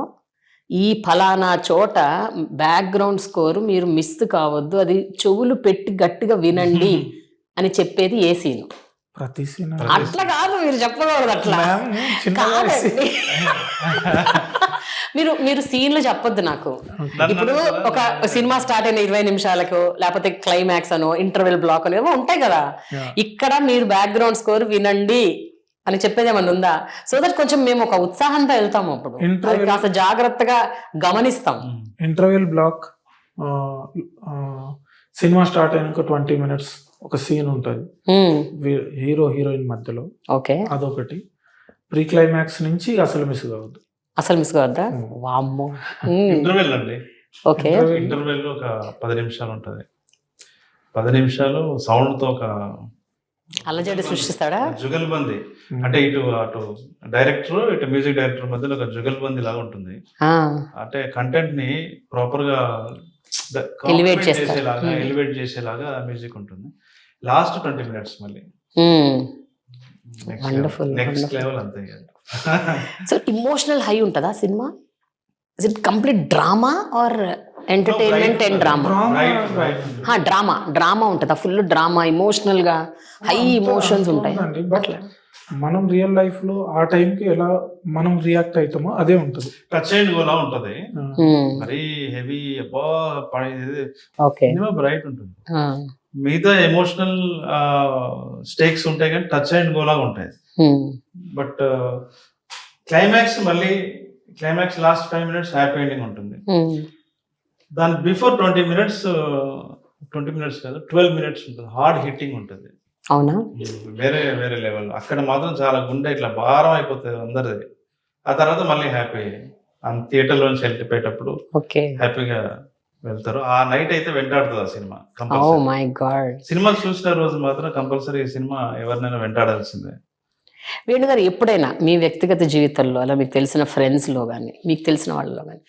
ఈ ఫలానా చోట బ్యాక్గ్రౌండ్ స్కోర్ మీరు మిస్ కావద్దు, అది చెవులు పెట్టి గట్టిగా వినండి అని చెప్పేది ఏ సీన్? ప్రతి సీన్ అట్లా కాదు, మీరు చెప్పకూడదు అట్లా. మీరు సీన్లు చెప్పొద్దు నాకు. ఇప్పుడు ఒక సినిమా స్టార్ట్ అయిన 20 నిమిషాలకు, లేకపోతే క్లైమాక్స్ అనో ఇంటర్వెల్ బ్లాక్ అనో ఏమో ఉంటాయి కదా, ఇక్కడ మీరు బ్యాక్గ్రౌండ్ స్కోర్ వినండి అని చెప్పేది ఏమన్నా ఉందా? సో దట్ కొంచెం మేము ఒక ఉత్సాహంతో వెళ్తాము, అప్పుడు కాస్త జాగ్రత్తగా గమనిస్తాం. ఇంటర్వెల్ బ్లాక్ సినిమా స్టార్ట్ అయినాక 20 minutes ఒక సీన్ ఉంటుంది హీరో హీరోయిన్ మధ్యలో. ఓకే, అదొకటి. ప్రీ క్లైమాక్స్ నుంచి అసలు మిస్ కావద్దు. అసలు మిస్ కావద్దా? వామ్మో. ఇంటర్వెల్ అండి. ఓకే, ఇంటర్వెల్ ఒక 10 నిమిషాలు ఉంటుంది. 10 నిమిషాలు సౌండ్ తో ఒక అల్లజడి సృష్టిస్తాడా, జుగల్బందీ. అంటే ఇటు అటు డైరెక్టర్, ఇటు మ్యూజిక్ డైరెక్టర్ మధ్యలో ఒక జుగల్బందీ లాగా ఉంటుంది. అంటే కంటెంట్ ని ప్రాపర్ గా ఎలివేట్ చేసేలాగా మ్యూజిక్ ఉంటుంది. లాస్ట్ 20 minutes మళ్ళీ నెక్స్ట్ లెవెల్ అంతే. సో ఇమోషనల్ హై ఉంటుందా సినిమా? Is it complete drama or entertainment and drama? Drama ఉంటుందా? ఫుల్ డ్రామా, ఇమోషనల్ గా హై ఇమోషన్స్ ఉంటాయి. బట్ మనం రియల్ లైఫ్ లో ఆ టైం కి ఎలా మనం రియాక్ట్ అవుతామో అదే ఉంటుంది. టచ్ అండ్ గోలా ఉంటది, మరీ హెవీ బ్రైట్ ఉంటుంది. మిగతా ఎమోషనల్ స్టేక్స్ ఉంటాయి కానీ టచ్ అండ్ గోలా ఉంటాయి. But climax last 5 minutes happy ending ఉంటుంది. దాని బిఫోర్ 20 minutes కాదు 12 minutes ఉంటుంది, హార్డ్ హిట్టింగ్ ఉంటుంది. అవునా? వేరే లెవెల్. అక్కడ మాత్రం చాలా గుండె ఇట్లా భారం అయిపోతుంది అందరిది. ఆ తర్వాత మళ్ళీ హ్యాపీ థియేటర్ లోంచి వెళ్ళిపోయేటప్పుడు హ్యాపీగా వెళ్తారు. ఆ నైట్ అయితే వెంటాడుతుంది ఆ సినిమా. సినిమా చూసిన రోజు మాత్రం కంపల్సరీ ఈ సినిమా ఎవరినైనా వెంటాడాల్సిందే. వేణుగారు, ఎప్పుడైనా మీ వ్యక్తిగత జీవితంలో అలా మీకు తెలిసిన ఫ్రెండ్స్లో కానీ, మీకు తెలిసిన వాళ్ళలో కానీ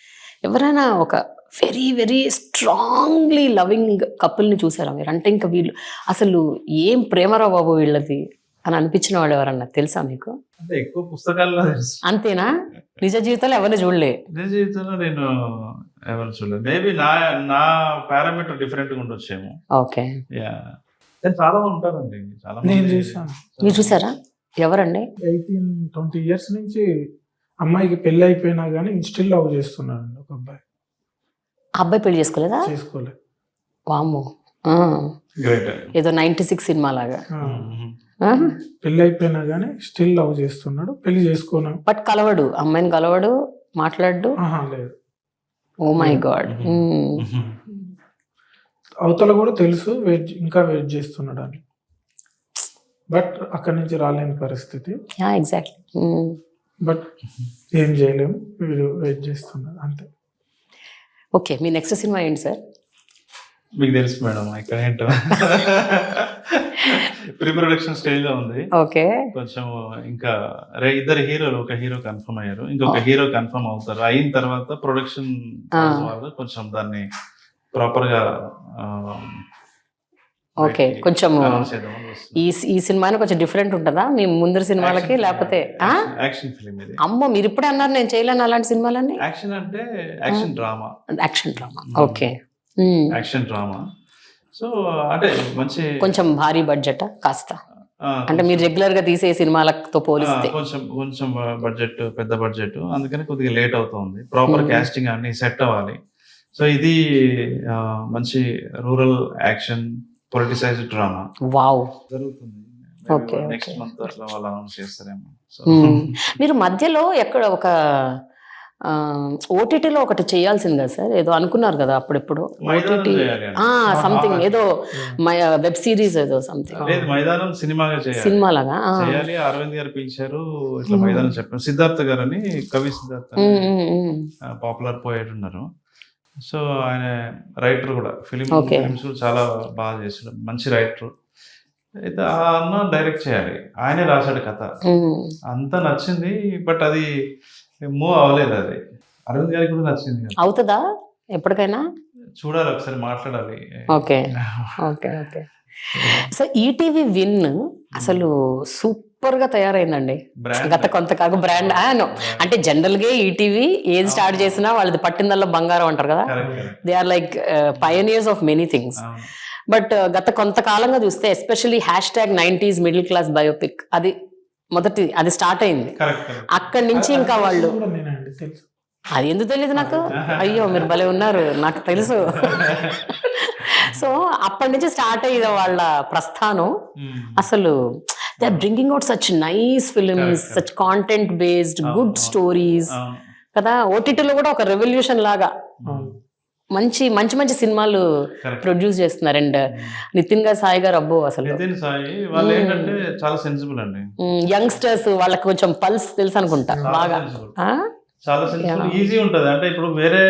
ఎవరైనా ఒక వెరీ వెరీ స్ట్రాంగ్లీ లవింగ్ కపుల్ని చూసారా మీరు? అంటే ఇంకా వీళ్ళు అసలు ఏం ప్రేమరా బాబు వీళ్ళది అని అనిపించిన వాళ్ళు ఎవరన్నా తెలుసా మీకు? అంటే ఎక్కువ పుస్తకాల్లో. అంతేనా? నిజ జీవితంలో ఎవరిని చూడలే? నిజ జీవితంలో నేను ఎవరు చూడలేదు. మేబీ నా పారామీటర్ డిఫరెంట్ గా ఉండొచ్చేమో. ఓకే, చాలా ఉంటారండి, చాలా. నేను చూసాను. మీరు చూసారా? ఎవరండి? 18-20 years నుంచి అమ్మాయికి పెళ్లి అయిపోయినా కానీ స్టిల్ లవ్ చేస్తున్నాడు ఒక అబ్బాయి. అబ్బాయి పెళ్లి చేసుకోలేదా? చేసుకోలేదు. వామ్మో, ఏదో 96 సినిమా లాగా. పెళ్లి అయిపోయినా కానీ స్టిల్ లవ్ చేస్తున్నాడు, పెళ్లి చేసుకోను. బట్ కలవడు, అమ్మాయిని కలవడు, మాట్లాడు. లేదు. Oh my God. అవతల కూడా తెలుసు, ఇంకా వెయిట్ చేస్తున్నాడు అని. బట్ అక్కడి నుంచి రాలేని పరిస్థితి. ఎగ్జాక్ట్లీ. బట్ ఏం చేయలేము, వీడు వెయిట్ చేస్తున్నాడు అంతే. ఓకే, మీ నెక్స్ట్ సినిమా ఏంటి సార్? మీకు తెలుసు మేడం ఇక్కడ ఏంటో. ప్రీ ప్రొడక్షన్ స్టేజ్ లో ఉంది. ఓకే. కొంచెం ఇంకా ఇద్దరు హీరోలు, ఒక హీరో కన్ఫర్మ్ అయ్యారు, ఇంకొక హీరో కన్ఫర్మ్ అవుతారు. అయిన తర్వాత ప్రొడక్షన్ వాళ్ళు కొంచెం దాన్ని ప్రాపర్ గా ఓకే. కొంచెం ఈ సినిమాని కొంచెం డిఫరెంట్ ఉంటుందా మీ ముందర సినిమాలకి, లేకపోతే యాక్షన్ ఫిల్మ్ ఇది. అమ్మో, మీరు ఇప్పుడే అన్నారు నేను చేయలేను అలాంటి సినిమాలన్నీ. యాక్షన్ అంటే action drama. Action drama. Okay. Action drama. So అంటే మంచి కొంచెం భారీ బడ్జెట్ కాస్త, అంటే మీరు రెగ్యులర్ గా తీసే సినిమాలతో పోలిస్తే కొంచెం కొంచెం బడ్జెట్, పెద్ద బడ్జెట్, అందుకని కొద్దిగా లేట్ అవుతుంది. ప్రాపర్ కాస్టింగ్ అన్ని సెట్ అవ్వాలి. సో ఇది మంచి rural action politicised drama. Wow, జరుగుతుంది. ఓకే. నెక్స్ట్ మంత్ అట్లా వాళ్ళు అనౌన్స్ చేస్తారేమో. సో మీరు మధ్యలో ఎక్కడ ఒక ఓటీటీలో ఒకటి చేయాల్సింది కదా సార్, ఏదో అనుకున్నారు కదా అప్పుడెప్పుడు, ఓటీటీ సంథింగ్ ఏదో వెబ్ సిరీస్ ఏదో సంథింగ్. లేదు, మైదానం సినిమాగా సినిమా లాగా చేయాలి. అరవింద్ గారు పిలిచారు, ఇట్లా మైదానం చెప్పారు. సిద్ధార్థ గారు అని, కవి సిద్ధార్థ, పాపులర్ పోయేట్ ఉన్నారు. సో ఆయన రైటర్ కూడా, ఫిలిమ్స్ కూడా చాలా బాగా చేశాడు, మంచి రైటర్. అయితే ఆ అన్న డైరెక్ట్ చేయాలి, ఆయనే రాశాడు కథ, అంతా నచ్చింది. బట్ అది మూవ్ అవ్వలేదు. అది అరవింద్ గారికి కూడా నచ్చింది. అవుతుందా ఎప్పటికైనా? చూడాలి, ఒకసారి మాట్లాడాలి. Okay okay okay. So ETV win అసలు సూపర్ గా తయారైందండి గత కొంతకాలం. బ్రాండ్ అంటే జనరల్ గా ఈటీవీ ఏది స్టార్ట్ చేసినా వాళ్ళది పట్టిందల్లో బంగారం అంటారు కదా. They are like pioneers of many things. But గత కొంతకాలంగా చూస్తే especially #90s middle class biopic అది మొదటి అది స్టార్ట్ అయింది. అక్కడి నుంచి ఇంకా వాళ్ళు, అది ఎందుకు తెలియదు నాకు, అయ్యో మీరు భలే ఉన్నారు, నాకు తెలుసు. సో అప్పటి నుంచి స్టార్ట్ అయ్యేది వాళ్ళ ప్రస్థానం. అసలు they are bringing out such nice films, such content based good stories కదా. ఓటీటీలో కూడా ఒక రెవల్యూషన్ లాగా మంచి మంచి మంచి సినిమాలు ప్రొడ్యూస్ చేస్తున్నారు. అండ్ నితిన్ గారు, సాయి గారు, అబ్బో అసలు చాలా సెన్సిబుల్ అండి. యంగ్స్టర్స్ వాళ్ళకి కొంచెం పల్స్ తెలుసు అనుకుంటా బాగా. చాలా సెన్సిబుల్, ఈజీ ఉంటది. అంటే ఇప్పుడు వేరే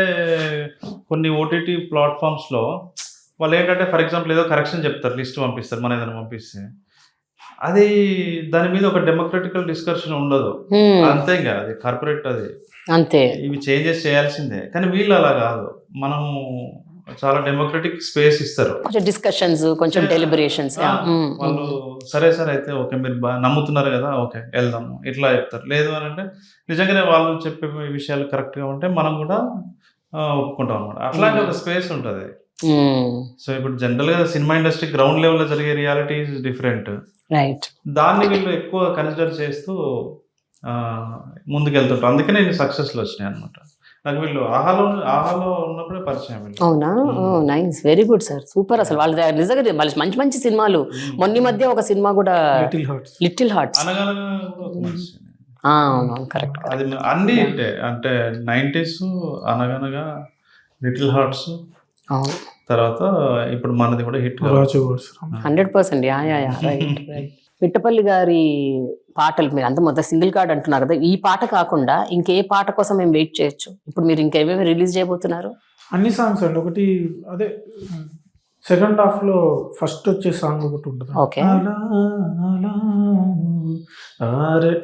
కొన్ని ఓటీటీ ప్లాట్ఫామ్స్ లో వాళ్ళు ఏంటంటే, ఫర్ ఎగ్జాంపుల్ ఏదో కరెక్షన్ చెప్తారు, లిస్ట్ పంపిస్తారు, మన ఏదైనా పంపిస్తే అది దాని మీద ఒక డెమోక్రటికల్ డిస్కషన్ ఉండదు. అంతే ఇంకా అది కార్పొరేట్, అది అంతే, ఇవి చేంజెస్ చేయాల్సిందే. కానీ వీళ్ళు అలా కాదు, మనము చాలా డెమోక్రటిక్ స్పేస్ ఇస్తారు, కొంచెం డిస్కషన్స్, కొంచెం డెలిబరేషన్స్. వాళ్ళు సరే సరే అయితే ఓకే మీరు బాగా నమ్ముతున్నారు కదా, ఓకే వెళ్దాము, ఇట్లా చెప్తారు. లేదు అని అంటే నిజంగానే వాళ్ళు చెప్పే విషయాలు కరెక్ట్ గా ఉంటే మనం కూడా ఒప్పుకుంటాం అనమాట. అట్లాంటి ఒక స్పేస్ ఉంటుంది. సో ఇప్పుడు జనరల్ గా సినిమా ఇండస్ట్రీ గ్రౌండ్ లెవెల్ లో జరిగే రియాలిటీ ఇస్ డిఫరెంట్. రైట్. దాన్ని వీళ్ళు ఎక్కువ కన్సిడర్ చేస్తూ ముందుకెళ్తుంటారు. అందుకే నేను సక్సెస్ లో వచ్చినాయి అనమాట. నాకు వీళ్ళు ఆహాలో ఉన్నప్పుడే పరిచయం. అవునా? Nice, very good sir, super. అసలు వాళ్ళ నిజంగా మంచి మంచి సినిమాలు. మొన్న మధ్య ఒక సినిమా కూడా, లిటిల్ హార్ట్స్, కరెక్ట్. అది అన్ని అంటే 90s, అనగనగా, లిటిల్ హార్ట్స్, తర్వాత ఇప్పుడు మనది కూడా హిట్ 100%. Right right. పిట్టపల్లి గారి పాటలు మీరు అంత మొదటి సింగిల్ కార్డ్ అంటున్నారు కదా, ఈ పాట కాకుండా ఇంకే పాట కోసం మేము వెయిట్ చేయొచ్చు? ఇప్పుడు మీరు ఇంకేమేమి రిలీజ్ చేయబోతున్నారు? అన్ని సాంగ్స్ అండి. ఒకటి అదే సెకండ్ హాఫ్ లో ఫస్ట్ వచ్చే సాంగ్ ఒకటి ఉంటుంది. ఓకే.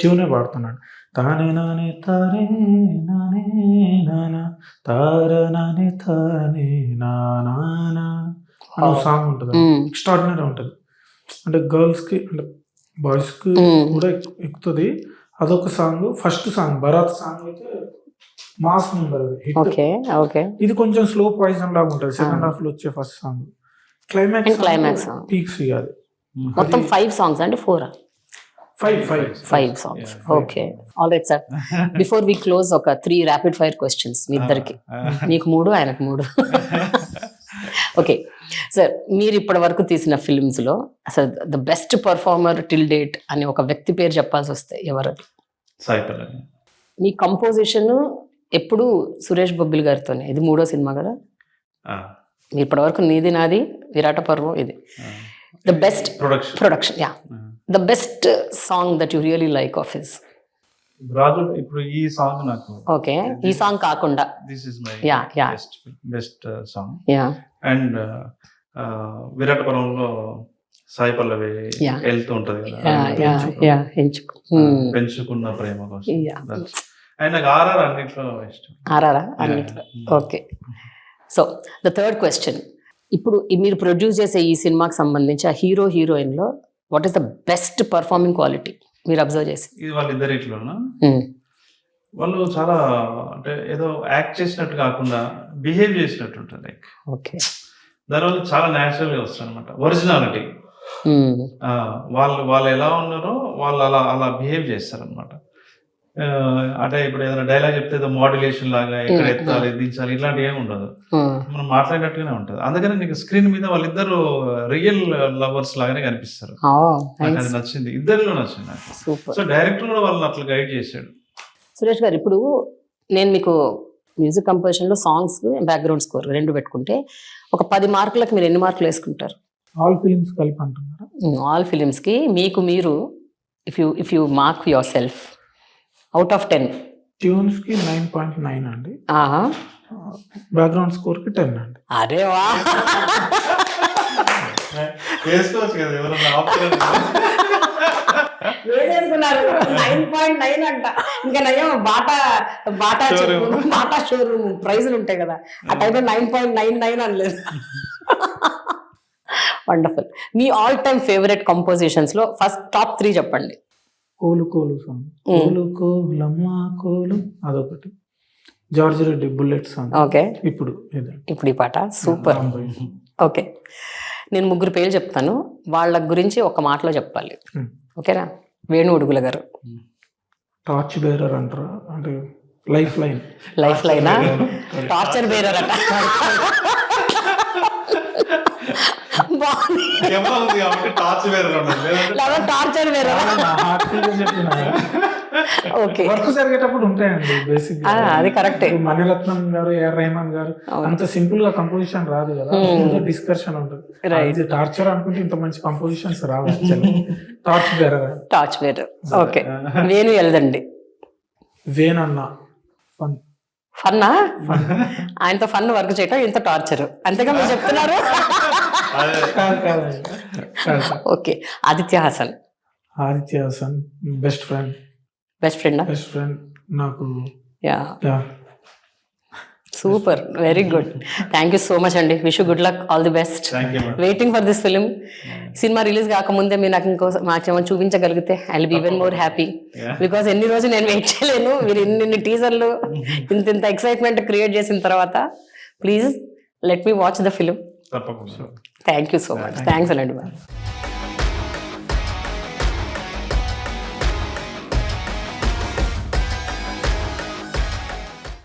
ట్యూనే పాడుతున్నాడు. తానే నానే తానే నానే నానా తార నానే తానే నానా అనే సాంగ్ ఉంటుంది. ఎక్స్ట్రాడినరీ ఉంటుంది. అంటే గర్ల్స్ కి, అంటే బాయ్స్ కి కూడా ఎక్కుతుంది. అదొక song. First song Bharat song అయితే మాస్ నెంబర్, అది. ఇది కొంచెం స్లో పాయిజన్ లాగా ఉంటుంది. సెకండ్ హాఫ్ లో వచ్చే ఫస్ట్ సాంగ్ క్లైమాక్స్ పీక్స్. అది మొత్తం 5 songs అంటే 4? 5 songs. Okay, all right sir. Before we close ఒక 3 ర్యాపిడ్ ఫైర్ క్వశ్చన్స్ మీ ఇద్దరికి. నీకు 3, ఆయనకు 3. ఓకే సార్, మీరు ఇప్పటి వరకు తీసిన ఫిల్మ్స్ లో అసలు the best performer till date అని ఒక వ్యక్తి పేరు చెప్పాల్సి వస్తే ఎవరది? సాయి పల్లవి. మీ కంపోజిషన్ ఎప్పుడు సురేష్ బొబ్బిలి గారితోనే, ఇది 3వ సినిమా కదా. మీరు ఇప్పటి వరకు నీది నాది, విరాట పర్వం, ఇది the best production. Yeah, the best song that you really like of his? Raju. ఇప్పుడు ఈ సాంగ్ నాకు ఓకే, ఈ సాంగ్ కాకుండా this is my best song. Yeah. And Virata పర్వంలో సాయి పల్లవి Yeah. వెళ్తూ ఉంటది కదా, ఎంచుకో పెంచుకున్న ప్రేమ కోసం. Yeah. అండ్ నాకు ఆర్ఆర్ అన్నిట్లో ఇష్టం. ఆరారా అన్నిట్లో. Okay, so the third question, ఇప్పుడు మీరు ప్రొడ్యూస్ చేసే ఈ సినిమాకి సంబంధించి ఆ హీరో హీరోయిన్లో what is the best performing quality మీరు అబ్జర్వ్ చేసి? ఇది వాళ్ళిద్దరిట్లోనా, వాళ్ళు చాలా అంటే ఏదో యాక్ట్ చేసినట్టు కాకుండా బిహేవ్ చేసినట్టు ఉంటుంది. లైక్ ఓకే, దానివల్ల చాలా న్యాచురల్గా వస్తుంది అనమాట, ఒరిజినాలిటీ. వాళ్ళు ఎలా ఉన్నారో వాళ్ళు అలా అలా బిహేవ్ చేస్తారనమాట. అంటే ఇప్పుడు ఏదైనా డైలాగ్ చెప్తే ఏదో మోడ్యులేషన్ లాగా ఎక్కడ ఎత్తాలి దించాలి ఇట్లాంటివి ఏమి ఉండదు, మనం మాట్లాడినట్టుగానే ఉంటుంది. అందుకని నీకు స్క్రీన్ మీద వాళ్ళిద్దరు రియల్ లవర్స్ లాగానే కనిపిస్తారు. నాకు అది నచ్చింది, ఇద్దరిలో నచ్చింది నాకు. సూపర్. సో డైరెక్టర్ కూడా వాళ్ళని అట్లా గైడ్ చేశాడు. సురేష్ గారు, ఇప్పుడు నేను మీకు మ్యూజిక్ కంపోజిషన్లో సాంగ్స్ బ్యాక్గ్రౌండ్ స్కోర్ రెండు పెట్టుకుంటే ఒక 10 మార్కులకు మీరు ఎన్ని మార్కులు వేసుకుంటారు? ఆల్ ఫిలిమ్స్ కలిపి అంటున్నారా? ఆల్ ఫిలిమ్స్కి మీకు మీరు if you mark your self out of 10. ట్యూన్స్కి 9.9 అండి, బ్యాక్గ్రౌండ్ స్కోర్కి 10 అండి. అరే వా, వేసుకోవచ్చు కదా ఎవరన్నా. వేసేస్తున్నారు 9.9 అంట. ఇంకా నయం బాటా షోరూమ్ ప్రైజులు ఉంటాయి కదా, ఆ టైంలో 9.99 అనలేదు. Wonderful. Me all time favourite compositions లో ఫస్ట్ టాప్ 3 చెప్పండి. కోలు కోలు సాంగ్, కోలు కోలమ్మ కోలు అదొకటి, George Reddy bullet song. Okay, ఇప్పుడు ఈ పాట సూపర్. ఓకే, నేను 3 పేర్లు చెప్తాను, వాళ్ళ గురించి ఒక మాటలో చెప్పాలి. ఓకేనా? వేణు ఉడుగుల గారు. టార్చ్ బేరర్ అంటారా, అంటే లైఫ్ లైనా టార్చర్ బేరర్ అట. Torture bearer. ఓకే, వర్క్ జరిగేటప్పుడు ఉంటాయండి బేసిక్. అది కరెక్టే. మణిరత్నం గారు, ఏఆర్ రెహమాన్ గారు అంత సింపుల్ గా కంపోజిషన్ రాదు కదా, డిస్కషన్ ఉంటుంది. ఇది టార్చర్ అనుకుంటే ఇంత మంచి కంపోజిషన్స్ రావు. Torch bearer. Okay, Venu Yeldandi. వేనన్నా ఫన్నా, ఆయనతో ఫన్ వర్క్ చేయటం, ఇంత టార్చర్, అంతేగా మీరు చెప్తున్నారు. Okay, Aditya Hasan. Best friend నాకు. Super, very good. Thank you so much అండి. Wish you good luck, all the best. Waiting for this film. Cinema release కాకముందే మీరు మాకేమైనా చూపించగలిగితే I will be even more happy. Because ఎన్ని రోజులు నేను వెయిట్ చేయలేను. మీరు ఇన్ని టీజర్లు ఇంత ఎక్సైట్మెంట్ క్రియేట్ చేసిన తర్వాత please let me watch the film. Thank you so much. Thanks అండి.